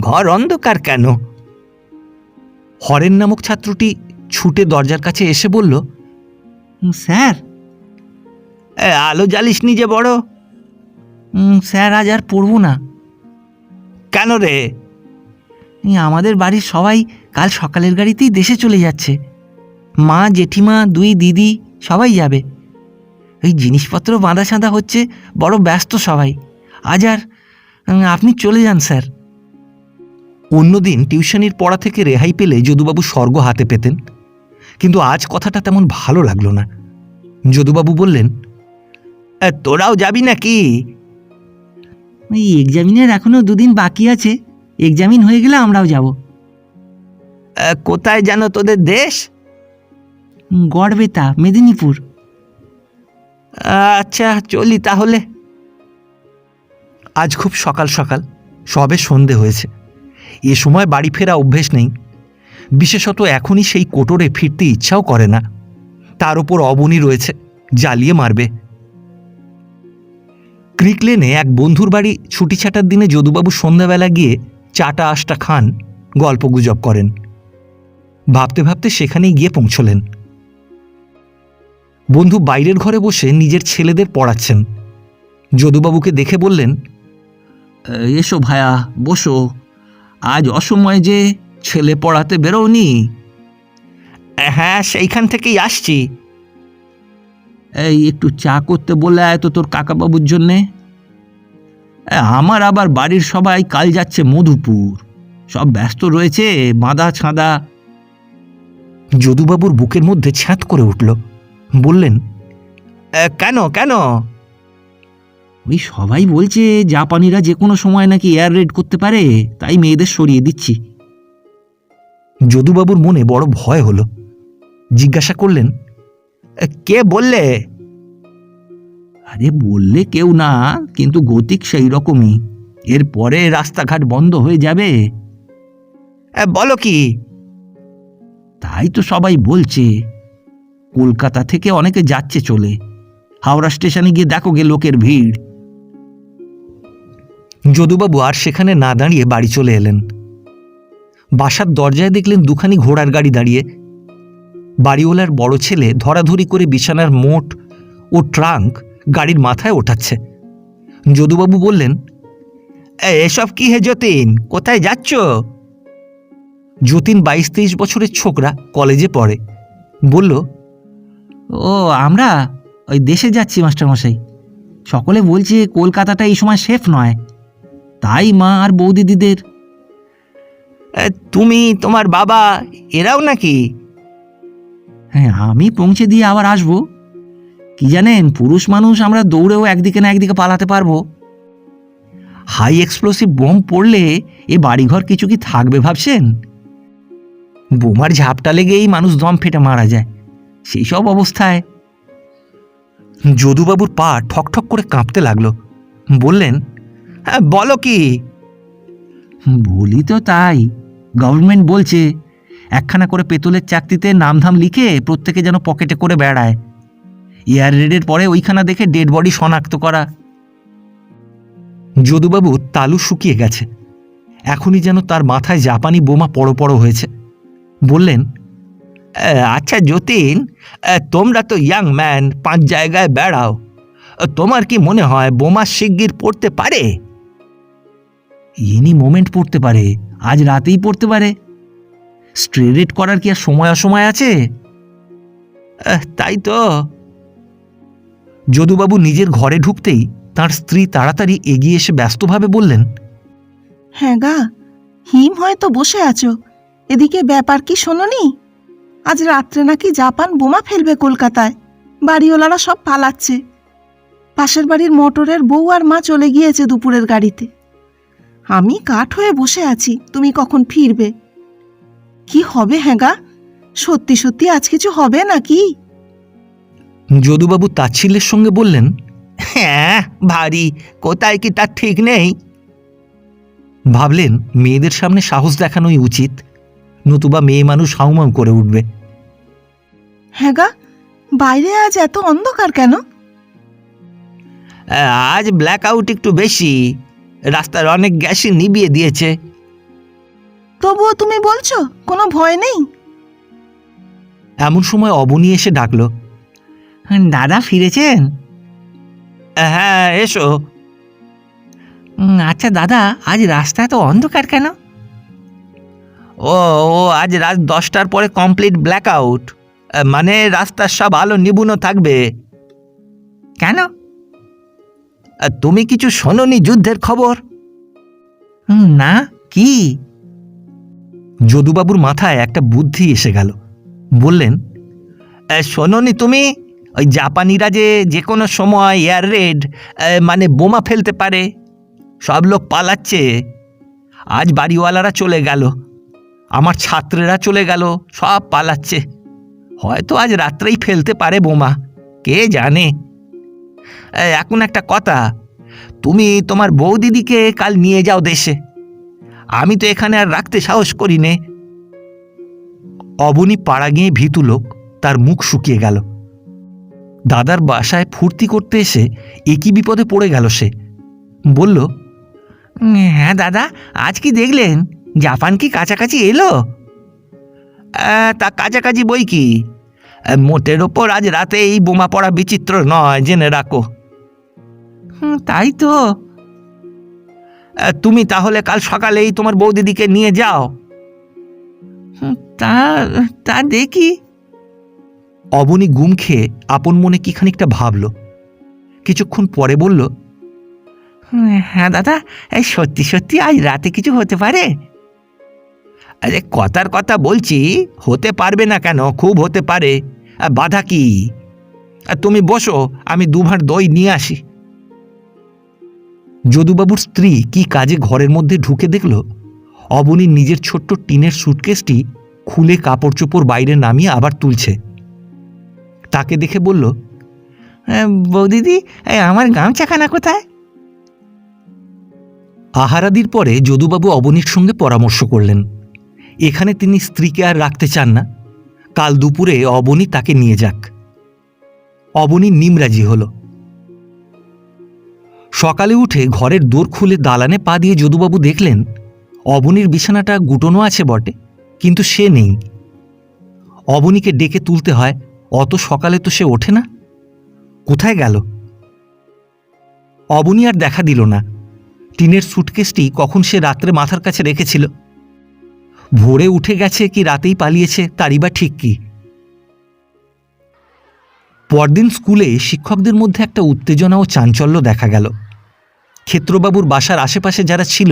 ঘর অন্ধকার কেন? হরেন নামক ছাত্রটি ছুটে দরজার কাছে এসে বলল, স্যার। আলো জ্বালিস নি যে বড়? স্যার আজ আর পড়ব না। কেন রে? আমাদের বাড়ির সবাই কাল সকালের গাড়িতেই দেশে চলে যাচ্ছে। মা, জেঠিমা, 2 দিদি সবাই যাবে। এই জিনিসপত্র বাঁধা সাঁধা হচ্ছে, বড় ব্যস্ত সবাই। আজ আর আপনি চলে যান স্যার। অন্যদিন টিউশনির পড়া থেকে রেহাই পেলে যদুবাবু স্বর্গ হাতে পেতেন, কিন্তু আজ কথাটা তেমন ভালো লাগলো না। যদুবাবু বললেন, তোরাও যাবি নাকি? এই এক্সামিনের এখনো 2 দিন বাকি আছে, এক্সামিন হয়ে গেলে আমরাও যাব। কোথায় যেন তোদের দেশ? গড়বেতা, মেদিনীপুর। আচ্ছা চলি তাহলে। আজ খুব সকাল সকাল, সবে সন্ধে হয়েছে। এ সময় বাড়ি ফেরা অভ্যেস নেই, বিশেষত এখনই সেই কোটরে ফিরতে ইচ্ছাও করে না। তার ওপর অবনী রয়েছে, জ্বালিয়ে মারবে। ক্রিক লেনে এক বন্ধুর বাড়ি ছুটি ছাটার দিনে যদুবাবু সন্ধ্যাবেলা গিয়ে চাটা আশটা খান, গল্পগুজব করেন। ভাবতে ভাবতে সেখানেই গিয়ে পৌঁছলেন। বন্ধু বাইরের ঘরে বসে নিজের ছেলেদের পড়াচ্ছেন। যদুবাবুকে দেখে বললেন, এসো ভায়া, বসো। আজ অসময়ে যে ছেলে পড়াতে বেরোনি? হ্যাঁ, সেইখান থেকেই আসছি। এই একটু চা করতে বলে আয় তো তোর কাকাবাবুর জন্যে। আমার আবার বাড়ির সবাই কাল যাচ্ছে মধুপুর, সব ব্যস্ত রয়েছে, বাঁধা ছাঁদা। যদুবাবুর বুকের মধ্যে ছ্যাঁত করে উঠল। বললেন, কেন কেন? ওই সবাই বলছে জাপানিরা যে কোনো সময় নাকি এয়ার রেড করতে পারে, তাই মেয়েদের সরিয়ে দিচ্ছি। যদুবাবুর মনে বড় ভয় হলো। জিজ্ঞাসা করলেন, কে বললে? আরে বললে কেউ না, কিন্তু গতিক সেই রকমই। এরপরে রাস্তাঘাট বন্ধ হয়ে যাবে। বলো কি? তাই তো সবাই বলছে। কলকাতা থেকে অনেকে যাচ্ছে চলে। হাওড়া স্টেশনে গিয়ে দেখো গে লোকের ভিড়। যদুবাবু আর সেখানে না দাঁড়িয়ে বাড়ি চলে এলেন। বাসার দরজায় দেখলেন দুখানি ঘোড়ার গাড়ি দাঁড়িয়ে। বাড়িওয়ালার বড় ছেলে ধরাধরি করে বিছানার মোট ও ট্রাঙ্ক গাড়ির মাথায় ওঠাচ্ছে। যদুবাবু বললেন, এসব কি হে যতীন, কোথায় যাচ্ছ? যতীন 22-23 বছরের ছোকরা, কলেজে পড়ে। বলল, ও আমরা ওই দেশে যাচ্ছি মাস্টারমশাই। সকলে বলছে কলকাতাটা এই সময় সেফ নয়, তাই মা আর বৌদিদিদের। তুমি, তোমার বাবা, এরাও নাকি? হ্যাঁ, আমি পৌঁছে দিয়ে আবার আসবো। কি জানেন, পুরুষ মানুষ আমরা দৌড়েও একদিকে না একদিকে পালাতে পারবো। হাই এক্সপ্লোসিভ বোম পড়লে এ বাড়িঘর কিছু কি থাকবে ভাবছেন? বোমার ঝাপটা লেগেই মানুষ দম ফেটে মারা যায়। সেই সব অবস্থায় যদুবাবুর পা ঠকঠক করে কাঁপতে লাগলো। বললেন, বলো কি? বলি তো তাই। গভর্নমেন্ট বলছে একখানা করে পেতলের চাকতিতে নামধাম লিখে প্রত্যেকে যেন পকেটে করে বেড়ায়। এয়ার রেডের পরে ওইখানা দেখে ডেড বডি শনাক্ত করা। যদুবাবুর তালু শুকিয়ে গেছে। এখনই যেন তার মাথায় জাপানি বোমা পড়ো পড়ো হয়েছে। বললেন, আচ্ছা যতীন, তোমরা তো ইয়াং ম্যান, 5 জায়গায় বেড়াও। তোমার কি মনে হয় বোমা শিগগির পড়তে পারে? এনি মোমেন্ট পড়তে পারে, আজ রাতেই পড়তে পারে। স্ট্রে রেড করার কি আর সময় অসময় আছে? তাই তো। যদুবাবু নিজের ঘরে ঢুকতেই তার স্ত্রী তাড়াতাড়ি এগিয়ে এসে ব্যস্তভাবে বললেন, হ্যাঁ গা, হিম হয়তো বসে আছো, এদিকে ব্যাপার কি শোনোনি? আজ রাত্রে নাকি জাপান বোমা ফেলবে কলকাতায়। বাড়িওয়ালারা সব পালাচ্ছে। পাশের বাড়ির মোটরের বউ আর মা চলে গিয়েছে দুপুরের গাড়িতে। আমি কাঠ হয়ে বসে আছি, তুমি কখন ফিরবে। কি হবে হ্যাঁ গা, সত্যি সত্যি আজ কিছু হবে নাকি? যদুবাবু তাচ্ছিল্যের সঙ্গে বললেন, হ্যাঁ ভারী, কোথায় কি তার ঠিক নেই। ভাবলেন মেয়েদের সামনে সাহস দেখানোই উচিত, নতুবা মেয়ে মানুষ হাউমাউ করে উঠবে। হ্যাঁ গা, বাইরে আজ এত অন্ধকার কেন? আজ ব্ল্যাক আউট একটু বেশি, রাস্তার অনেক গ্যাসই নিভিয়ে দিয়েছে। তবুও তুমি বলছো কোনো ভয় নেই? এমন সময় অবনী এসে ডাকল, দাদা ফিরেছেন? হ্যাঁ এসো। আচ্ছা দাদা, আজ রাস্তা এত অন্ধকার কেন? ও ও আজ রাত 10টার পরে কমপ্লিট ব্ল্যাক আউট, মানে রাস্তার সব আলো নিবুনো থাকবে। কেন? তুমি কিছু শোনোনি যুদ্ধের খবর? না, কি? যদুবাবুর মাথায় একটা বুদ্ধি এসে গেল। বললেন, শোনোনি তুমি? ওই জাপানিরা যে কোনো সময় এয়ার রেড, মানে বোমা ফেলতে পারে। সব লোক পালাচ্ছে। আজ বাড়িওয়ালারা চলে গেল, আমার ছাত্রেরা চলে গেল, সব পালাচ্ছে। হয়তো আজ রাত্রেই ফেলতে পারে বোমা, কে জানে। এখন একটা কথা, তুমি তোমার বৌদিদিকে কাল নিয়ে যাও দেশে। আমি তো এখানে আর রাখতে সাহস করি নে। অবনী পাড়া গিয়ে ভীতু লোক, তার মুখ শুকিয়ে গেল। দাদার বাসায় ফুর্তি করতে এসে একই বিপদে পড়ে গেল সে। বলল, হ্যাঁ দাদা, আজ কি দেখলেন জাপান কি কাছাকাছি এলো? তা কাছাকাছি বই কি, মোটের ওপর আজ রাতে এই বোমা পড়া বিচিত্র নয়, জেনে রাখো। তাই তো। তুমি তাহলে কাল সকালেই তোমার বৌদিদিকে নিয়ে যাও। তা তা দেখি। অবনী গুম খেয়ে আপন মনে কি খানিকটা ভাবল। কিছুক্ষণ পরে বলল, হ্যাঁ দাদা, এই সত্যি সত্যি আজ রাতে কিছু হতে পারে? আরে কথার কথা বলছি, হতে পারবে না কেন, খুব হতে পারে। বাধা কি? তুমি বসো, আমি 2 ভাঁড় দই নিয়ে আসি। যদুবাবুর স্ত্রী কি কাজে ঘরের মধ্যে ঢুকে দেখল অবনী নিজের ছোট্ট টিনের সুটকেসটি খুলে কাপড় চোপড় বাইরে নামিয়ে আবার তুলছে। তাকে দেখে বলল, বৌদিদি, আমার গামছাখানা কোথায়? আহারাদির পরে যদুবাবু অবনীর সঙ্গে পরামর্শ করলেন। এখানে তিনি স্ত্রীকে আর রাখতে চান না, কাল দুপুরে অবনী তাকে নিয়ে যাক। অবনী নিমরাজি হল। সকালে উঠে ঘরের দোর খুলে দালানে পা দিয়ে যদুবাবু দেখলেন অবনীর বিছানাটা গুটোনো আছে বটে, কিন্তু সে নেই। অবনীকে ডেকে তুলতে হয়, অত সকালে তো সে ওঠে না। কোথায় গেল? অবনী আর দেখা দিল না। টিনের সুটকেসটি কখন সে রাত্রে মাথার কাছে রেখেছিল। ভোরে উঠে গেছে কি রাতেই পালিয়েছে তারই বা ঠিক কি। পরদিন স্কুলে শিক্ষকদের মধ্যে একটা উত্তেজনা ও চাঞ্চল্য দেখা গেল। ক্ষেত্রবাবুর বাসার আশেপাশে যারা ছিল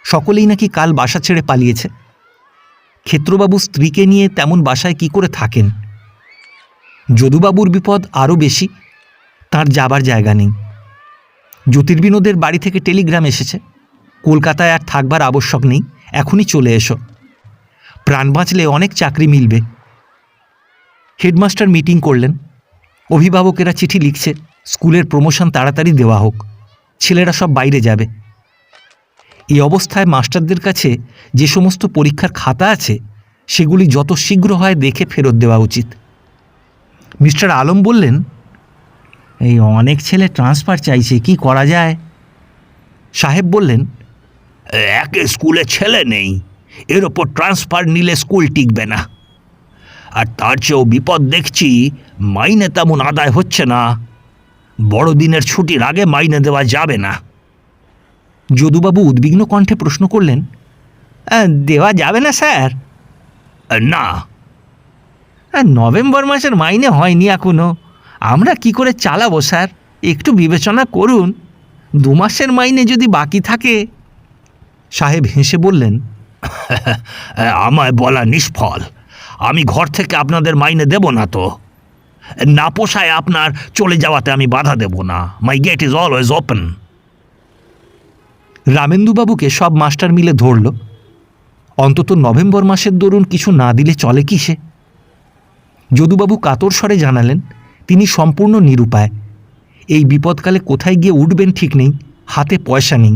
সকলেই নাকি কাল বাসা ছেড়ে পালিয়েছে। ক্ষেত্রবাবু স্ত্রীকে নিয়ে তেমন বাসায় কি করে থাকেন? যদুবাবুর বিপদ আরও বেশি, তার যাবার জায়গা নেই। জ্যোতির্বিনোদের বাড়ি থেকে টেলিগ্রাম এসেছে, কলকাতায় আর থাকবার আবশ্যক নেই, এখনই চলে এসো, প্রাণ বাঁচলে অনেক চাকরি মিলবে। হেডমাস্টার মিটিং করলেন। অভিভাবকেরা চিঠি লিখছে স্কুলের প্রমোশন তাড়াতাড়ি দেওয়া হোক, ছেলেরা সব বাইরে যাবে। এই অবস্থায় মাস্টারদের কাছে যে সমস্ত পরীক্ষার খাতা আছে সেগুলি যত শীঘ্র হয় দেখে ফেরত দেওয়া উচিত। মিস্টার আলম বললেন, এই অনেক ছেলে ট্রান্সফার চাইছে, কি করা যায়? সাহেব বললেন, একে স্কুলে ছেলে নেই, এর ওপর ট্রান্সফার নিলে স্কুল টিকবে না। আর তার চেয়েও বিপদ দেখছি, মাইনে তেমন আদায় হচ্ছে না। বড়দিনের ছুটির আগে মাইনে দেওয়া যাবে না। যদুবাবু উদ্বিগ্ন কণ্ঠে প্রশ্ন করলেন, দেওয়া যাবে না স্যার? না। নভেম্বর মাসের মাইনে হয়নি এখনো, আমরা কি করে চালাবো স্যার? একটু বিবেচনা করুন, 2 মাসের মাইনে যদি বাকি থাকে। সাহেব হেসে বললেন, আমায় বলা নিষ্ফল, আমি ঘর থেকে আপনাদের মাইনে দেব না তো। না পোষায় আপনার চলে যাওয়াতে আমি বাধা দেব না। মাই গেট ইজ অলওয়েজ ওপেন। রামেন্দুবাবুকে সব মাস্টার মিলে ধরল। অন্তত নভেম্বর মাসের দরুন কিছু না দিলে চলে কি সে? যদুবাবু কাতর স্বরে জানালেন তিনি সম্পূর্ণ নিরুপায়। এই বিপদকালে কোথায় গিয়ে উঠবেন ঠিক নেই, হাতে পয়সা নেই।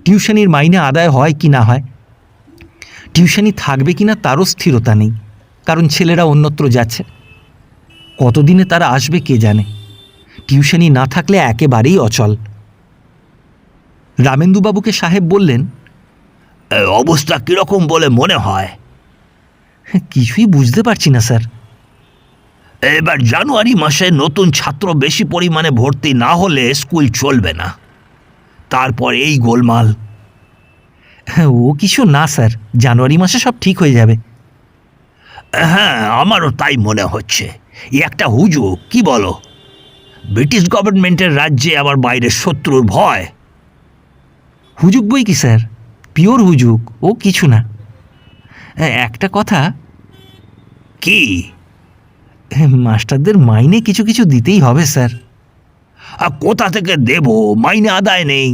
টিউশনির মাইনে আদায় হয় কি না হয়, টিউশনি থাকবে কি না তারও স্থিরতা নেই, কারণ ছেলেরা অন্যত্র যাচ্ছে। কতদিনে তারা আসবে কে জানে। টিউশনি না থাকলে একেবারেই অচল। রামেন্দুবাবুকে সাহেব বললেন, অবস্থা কীরকম বলে মনে হয়? কিছুই বুঝতে পারছি না স্যার। এবার জানুয়ারি মাসে নতুন ছাত্র বেশি পরিমাণে ভর্তি না হলে স্কুল চলবে না। তারপর এই গোলমাল। ও কিছু না স্যার, জানুয়ারি মাসে সব ঠিক হয়ে যাবে। হ্যাঁ, আমারও তাই মনে হচ্ছে। একটা হুজুগ, কি বলো? ব্রিটিশ গভর্নমেন্টের রাজ্যে আবার বাইরের শত্রুর ভয়। হুজুগ বই কি স্যার, পিওর হুজুগ, ও কিছু না। একটা কথা। কি? মাস্টারদের মাইনে কিছু কিছু দিতেই হবে স্যার। কোথা থেকে দেব? মাইনে আদায় নেই।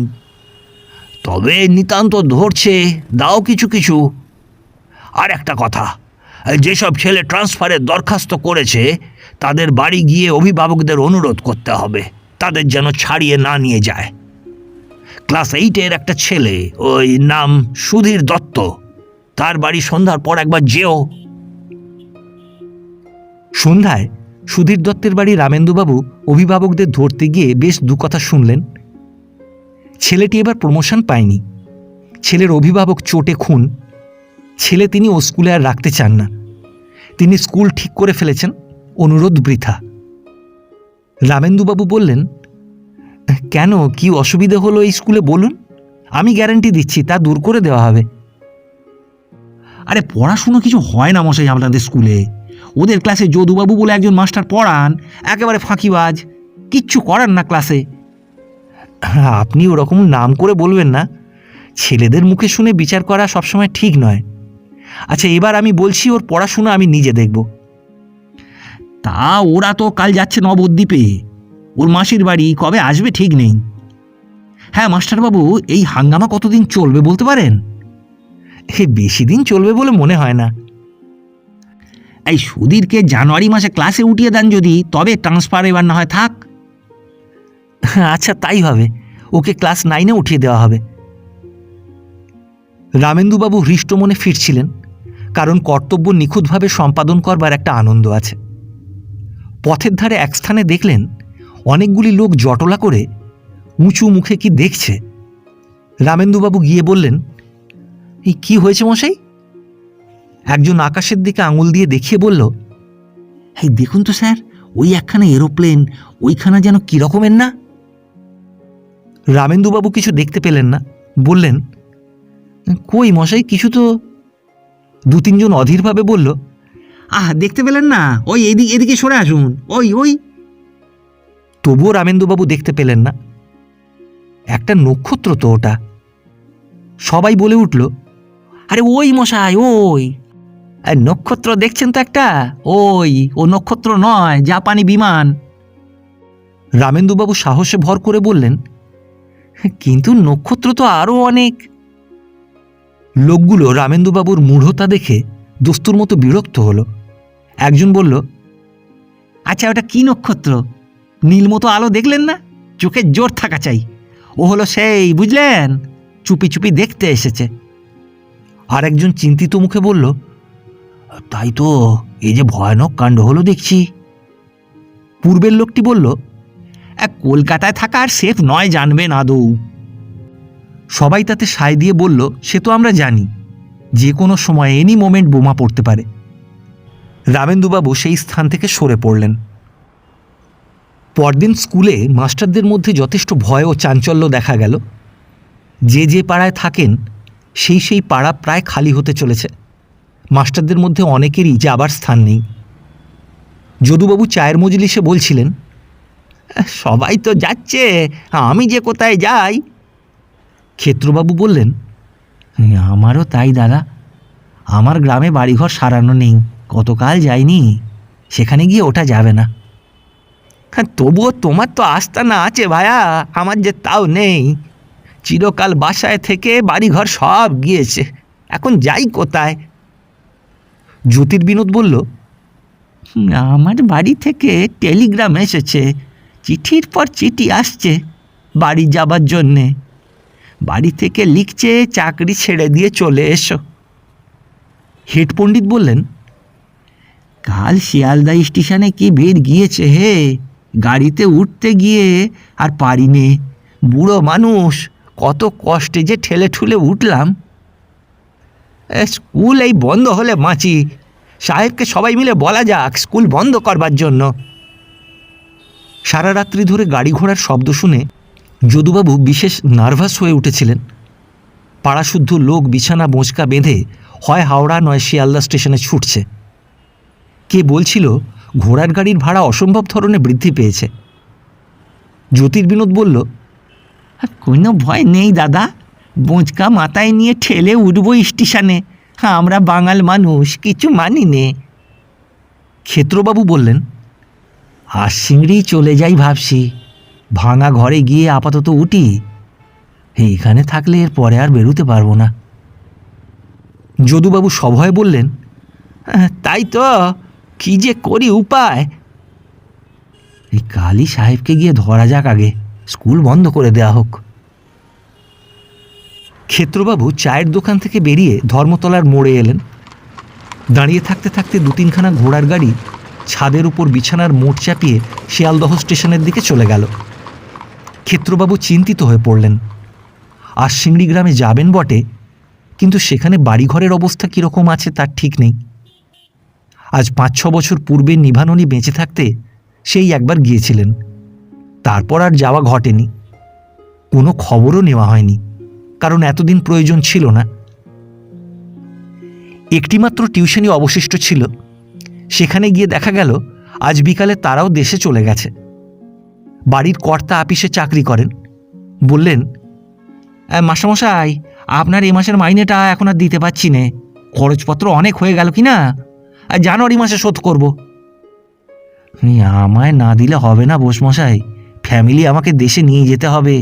তবে নিতান্ত ধরছে, দাও কিছু কিছু। আর একটা কথা, যেসব ছেলে ট্রান্সফারের দরখাস্ত করেছে তাদের বাড়ি গিয়ে অভিভাবকদের অনুরোধ করতে হবে, তাদের যেন ছাড়িয়ে না নিয়ে যায়। ক্লাস 8-এর একটা ছেলে, ওই নাম সুধীর দত্ত, তার বাড়ি সন্ধ্যার পর একবার যেও। সন্ধ্যায় সুধীর দত্তের বাড়ি রামেন্দুবাবু অভিভাবকদের ধরতে গিয়ে বেশ দু কথা শুনলেন। ছেলেটি এবার প্রমোশন পায়নি, ছেলের অভিভাবক চোটে খুন, ছেলে তিনি ও স্কুলে আর রাখতে চান না, তিনি স্কুল ঠিক করে ফেলেছেন, অনুরোধ বৃথা। রামেন্দুবাবু বললেন, কেন, কি অসুবিধে হলো এই স্কুলে বলুন, আমি গ্যারান্টি দিচ্ছি তা দূর করে দেওয়া হবে। আরে পড়াশুনো কিছু হয় না মশাই আপনাদের স্কুলে। ওদের ক্লাসে যদুবাবু বলে একজন মাস্টার পড়ান, একেবারে ফাঁকিবাজ, কিচ্ছু করান না ক্লাসে। আপনি ওরকম নাম করে বলবেন না, ছেলেদের মুখে শুনে বিচার করা সবসময় ঠিক নয়। আচ্ছা, এবার আমি বলছি ওর পড়াশোনা আমি নিজে দেখব। তা ওরা তো কাল যাচ্ছে নবদ্বীপে, ওর মাসির বাড়ি, কবে আসবে ঠিক নেই। হ্যাঁ মাস্টারবাবু, এই হাঙ্গামা কতদিন চলবে বলতে পারেন? বেশি দিন চলবে বলে মনে হয় না। এই সুধীরকে জানুয়ারি মাসে ক্লাসে উঠিয়ে দেন যদি, তবে ট্রান্সফার এবার না হয় থাক। আচ্ছা তাই হবে, ওকে ক্লাস 9-এ উঠিয়ে দেওয়া হবে। রামেন্দুবাবু হৃষ্ট মনে ফিরছিলেন, কারণ কর্তব্য নিখুঁতভাবে সম্পাদন করবার একটা আনন্দ আছে। পথের ধারে এক স্থানে দেখলেন অনেকগুলি লোক জটলা করে উঁচু মুখে কি দেখছে। রামেন্দুবাবু গিয়ে বললেন, এই কি হয়েছে মশাই? একজন আকাশের দিকে আঙুল দিয়ে দেখিয়ে বলল, এই দেখুন তো স্যার, ওই একখানা এরোপ্লেন, ওইখানা যেন কি রকমের না। রামেন্দুবাবু কিছু দেখতে পেলেন না, বললেন, কই মশাই, কিছু তো। 2-3 জন অধীরভাবে বলল, দেখতে পেলেন না? ওই এদিকে সরে আসুন, ওই ওই। তবুও রামেন্দুবাবু দেখতে পেলেন না। একটা নক্ষত্র তো ওটা। সবাই বলে উঠল, আরে ওই মশাই, ওই নক্ষত্র দেখছেন তো একটা, ওই ও নক্ষত্র নয়, জাপানি বিমান। রামেন্দুবাবু সাহসে ভর করে বললেন, কিন্তু নক্ষত্র তো আরও অনেক। লোকগুলো রামেন্দুবাবুর মূঢ়তা দেখে দস্তুর মতো বিরক্ত হলো। একজন বলল, আচ্ছা ওটা কি নক্ষত্র? নীল মতো আলো দেখলেন না? চোখে জোর থাকা চাই। ও হলো সেই, বুঝলেন, চুপি চুপি দেখতে এসেছে। আর একজন চিন্তিত মুখে বলল, তাই তো, এই যে ভয়ানক কাণ্ড হলো দেখছি। পূর্বের লোকটি বলল, কলকাতায় থাকা আর সেফ নয় জানবেন আদৌ। সবাই তাতে সায় দিয়ে বলল, সে তো আমরা জানি, যে কোনো সময় এনি মোমেন্ট বোমা পড়তে পারে। রামেন্দুবাবু সেই স্থান থেকে সরে পড়লেন। পরদিন স্কুলে মাস্টারদের মধ্যে যথেষ্ট ভয় ও চাঞ্চল্য দেখা গেল। যে যে পাড়ায় থাকেন সেই পাড়া প্রায় খালি হতে চলেছে। মাস্টারদের মধ্যে অনেকেরই যাবার স্থান নেই। যদুবাবু চায়ের মজলিসে বলছিলেন, সবাই তো যাচ্ছে, আমি যে কোথায় যাই। ক্ষেত্রবাবু বললেন, আমারও তাই দাদা, আমার গ্রামে বাড়িঘর সারানো নেই, কতকাল যায়নি, সেখানে গিয়ে ওটা যাবে না। তবুও তোমার তো আস্তানা আছে ভায়া, আমার যে তাও নেই। চিরকাল বাসায় থেকে বাড়িঘর সব গিয়েছে, এখন যাই কোথায়? জ্যোতির্বিনোদ বলল, আমার বাড়ি থেকে টেলিগ্রাম এসেছে, চিঠির পর চিঠি আসছে বাড়ি যাবার জন্যে। বাড়ি থেকে লিখছে, চাকরি ছেড়ে দিয়ে চলে এসো। হেড পণ্ডিত বললেন, কাল শিয়ালদা স্টেশনে কি ভিড় গিয়েছে হে, গাড়িতে উঠতে গিয়ে আর পারিনে। বুড়ো মানুষ, কত কষ্টে যে ঠেলে ঠুলে উঠলাম। স্কুল এই বন্ধ হলে বাঁচি। সাহেবকে সবাই মিলে বলা যাক স্কুল বন্ধ করবার জন্য। সারা রাত্রি ধরে গাড়ি ঘোড়ার শব্দ শুনে যদুবাবু বিশেষ নার্ভাস হয়ে উঠেছিলেন। পাড়াশুদ্ধ লোক বিছানা বোঁচকা বেঁধে হয় হাওড়া নয় শিয়ালদা স্টেশনে ছুটছে। কে বলছিল ঘোড়ার গাড়ির ভাড়া অসম্ভব ধরনের বৃদ্ধি পেয়েছে। জ্যোতির্বিনোদ বলল, কোনো ভয় নেই দাদা, বোঁচকা মাথায় নিয়ে ঠেলে উঠবো স্টেশনে, আমরা বাঙাল মানুষ, কিছু মানি নে। ক্ষেত্রবাবু বললেন, আর সিংড়ি চলে যাই ভাবছি, ভাঙা ঘরে গিয়ে আপাতত উঠি, এইখানে থাকলে এর পরে আর বেরোতে পারবো না। যদুবাবু সভয়ে বললেন, তাই তো, কি যে করি উপায়। এই কালী সাহেবকে গিয়ে ধরা যাক, আগে স্কুল বন্ধ করে দেয়া হোক। ক্ষেত্রবাবু চায়ের দোকান থেকে বেরিয়ে ধর্মতলার মোড়ে এলেন। দাঁড়িয়ে থাকতে থাকতে 2-3খানা ঘোড়ার গাড়ি ছাদের উপর বিছানার মোট চাপিয়ে শিয়ালদহ স্টেশনের দিকে চলে গেল। ক্ষেত্রবাবু চিন্তিত হয়ে পড়লেন। আর সিংড়ি গ্রামে যাবেন বটে, কিন্তু সেখানে বাড়িঘরের অবস্থা কীরকম আছে তার ঠিক নেই। আজ 5-6 বছর পূর্বে নিভাননি বেঁচে থাকতে সেই একবার গিয়েছিলেন, তারপর আর যাওয়া ঘটেনি। কোনো খবরও নেওয়া হয়নি, কারণ এতদিন প্রয়োজন ছিল না। একটিমাত্র টিউশনি অবশিষ্ট ছিল, সেখানে গিয়ে দেখা গেল আজ বিকালে তারাও দেশে চলে গেছে। বাড়ির কর্তা আপিসে চাকরি করেন। বললেন, মাস্টারমশাই, আপনার এই মাসের মাইনেটা এখন আর দিতে পারছি নে, খরচপত্র অনেক হয়ে গেল কি না, জানুয়ারি মাসে শোধ করব। আমায় না দিলে হবে না বোসমশাই, ফ্যামিলি আমাকে দেশে নিয়ে যেতে হবে।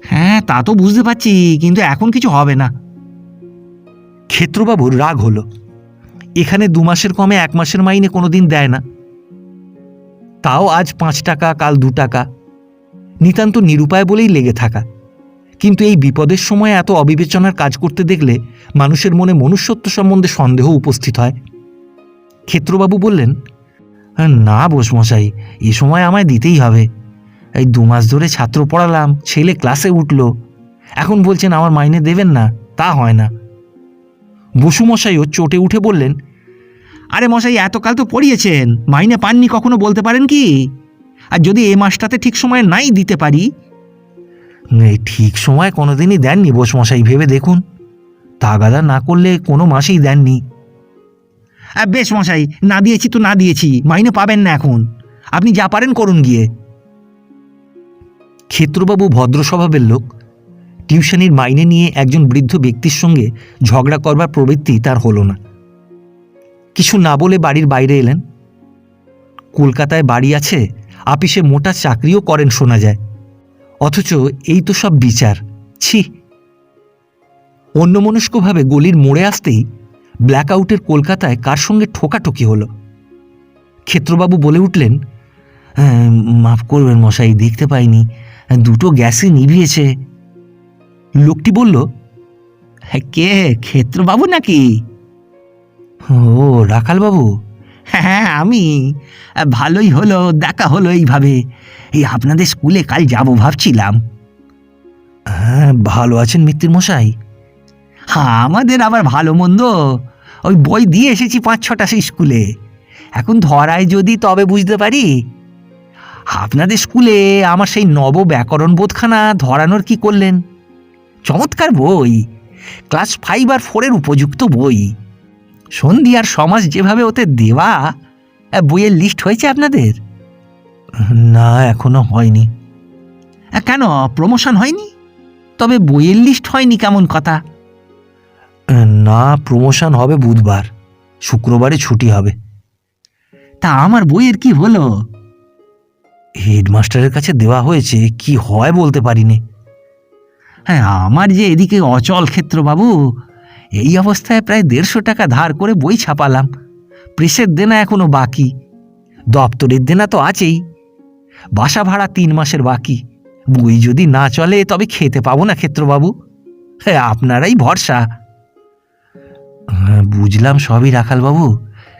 হ্যাঁ, তা তো বুঝতে পারছি, কিন্তু এখন কিছু হবে না। ক্ষেত্রবাবুর রাগ হলো। এখানে 2 মাসের কমে 1 মাসের মাইনে কোনোদিন দেয় না, তাও আজ 5 টাকা, কাল 2 টাকা। নিতান্ত নিরুপায় বলেই লেগে থাকা। কিন্তু এই বিপদের সময় এত অবিবেচনার কাজ করতে দেখলে মানুষের মনে মনুষ্যত্ব সম্বন্ধে সন্দেহ উপস্থিত হয়। ক্ষেত্রবাবু বললেন, না বোসমশাই, এ সময় আমায় দিতেই হবে। এই 2 মাস ধরে ছাত্র পড়ালাম, ছেলে ক্লাসে উঠল, এখন বলছেন আমার মাইনে দেবেন না, তা হয় না। বসুমশাইও চটে উঠে বললেন, আরে মশাই, এতকাল তো পড়িয়েছেন, মাইনে পাননি কখনো বলতে পারেন কি? আর যদি এ মাসটাতে ঠিক সময় নাই দিতে পারি। এই ঠিক সময় কোনোদিনই দেননি বসমশাই, ভেবে দেখুন। তাগাদা না করলে কোনো মাসেই দেননি। বেশ মশাই, না দিয়েছি তো না দিয়েছি, মাইনে পাবেন না এখন, আপনি যা পারেন করুন গিয়ে। ক্ষেত্রবাবু ভদ্র স্বভাবের লোক, টিউশনির মাইনে নিয়ে একজন বৃদ্ধ ব্যক্তির সঙ্গে ঝগড়া করবার প্রবৃত্তি তার হলো না। কিছু না বলে বাড়ির বাইরে এলেন। কলকাতায় বাড়ি আছে, আপিসে মোটা চাকরিও করেন শোনা যায়, অথচ এই তো সব বিচার, ছি। অন্যমনস্কভাবে গলির মোড়ে আসতেই ব্ল্যাক আউটের কলকাতায় কার সঙ্গে ঠোকাঠুকি হলো। ক্ষেত্রবাবু বলে উঠলেন, মাফ করবেন মশাই, দেখতে পাইনি, 2টো গ্যাসই নিভিয়েছে। লোকটি বলল, কে, ক্ষেত্রবাবু নাকি? ও, রাখালবাবু? হ্যাঁ, আমি। ভালোই হলো দেখা হলো এইভাবে। এই আপনাদের স্কুলে কাল যাব ভাবছিলাম। হ্যাঁ, ভালো আছেন মিত্তির মশাই? হ্যাঁ, আমাদের আবার ভালো মন্দ, ওই বই দিয়ে এসেছি 5-6টা সেই স্কুলে। এখন ধরায় যদি তবে বুঝতে পারি। আপনাদের স্কুলে আমার সেই নব ব্যাকরণ বোধখানা ধরানোর কি করলেন? চমৎকার বই, ক্লাস 5 আর 4-এর উপযুক্ত বই। সন্ধি আর সমাজ যেভাবে ওতে দেওয়া, বইয়ের লিস্ট হয়েছে আপনাদের? না, এখনো হয়নি। কেন, প্রমোশন হয়নি? তবে বইয়ের লিস্ট হয়নি কেমন কথা? না, প্রমোশন হবে বুধবার, শুক্রবারে ছুটি হবে। তা আমার বইয়ের কি হলো? হেডমাস্টারের কাছে দেওয়া হয়েছে, কি হয় বলতে পারিনি। হ্যাঁ, আমার যে এদিকে অচল ক্ষেত্রবাবু, এই অবস্থায় প্রায় 150 টাকা ধার করে বই ছাপালাম। প্রেসের দেনা এখনো বাকি, দপ্তরের দেনা তো আছেই, বাসা ভাড়া 3 মাসের বাকি। বই যদি না চলে তবে খেতে পাবো না ক্ষেত্রবাবু। হ্যাঁ, আপনারাই ভরসা। বুঝলাম সবই রাখালবাবু,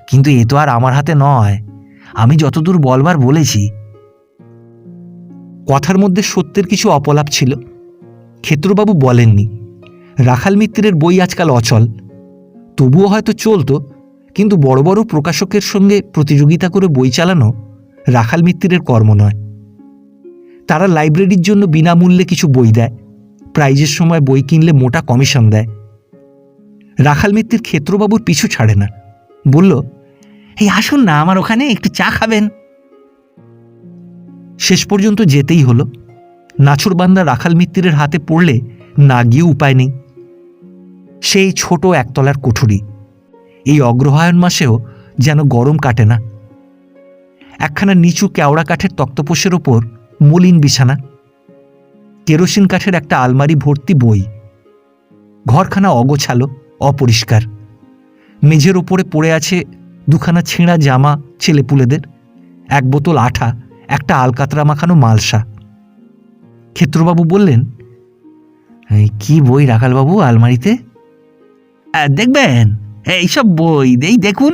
কিন্তু এ তো আর আমার হাতে নয়। আমি যতদূর বলবার বলেছি। কথার মধ্যে সত্যের কিছু অপলাপ ছিল। ক্ষেত্রবাবু বলেননি, রাখাল মিত্রের বই আজকাল অচল। তবুও হয়তো চলতো, কিন্তু বড় বড় প্রকাশকের সঙ্গে প্রতিযোগিতা করে বই চালানো রাখাল মিত্রের কর্ম নয়। তারা লাইব্রেরির জন্য বিনামূল্যে কিছু বই দেয়, প্রাইজের সময় বই কিনলে মোটা কমিশন দেয়। রাখাল মিত্রের ক্ষেত্রবাবুর পিছু ছাড়ে না, বলল, এই আসুন না আমার ওখানে, একটু চা খাবেন। শেষ পর্যন্ত যেতেই হলো। নাছরবান্দা রাখাল মিত্রের হাতে পড়লে না গিয়ে উপায় নেই। সেই ছোট 1তলার কুঠুরি, এই অগ্রহায়ণ মাসেও যেন গরম কাটে না। একখানা নিচু কেওড়া কাঠের তক্তপোষের ওপর মলিন বিছানা, কেরোসিন কাঠের একটা আলমারি ভর্তি বই। ঘরখানা অগোছালো, অপরিষ্কার। মেঝের ওপরে পড়ে আছে 2খানা ছেঁড়া জামা ছেলেপুলেদের, 1 বোতল আঠা, একটা আলকাতরা মাখানো মালসা। ক্ষেত্রবাবু বললেন, "এই কি বই রাখালবাবু আলমারিতে?" দেখবেন এইসব বই দেখুন।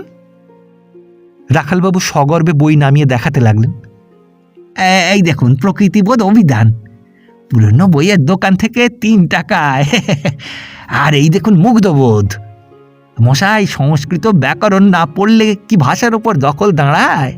রাখালবাবু সগর্বে বই নামিয়ে দেখাতে লাগলেন। এই দেখুন, প্রকৃতিবোধ অভিধান, পুরনো বইয়ের দোকান থেকে 3 টাকায়। আর এই দেখুন মুগ্ধবোধ। মশাই, সংস্কৃত ব্যাকরণ না পড়লে কি ভাষার ওপর দখল দাঁড়ায়?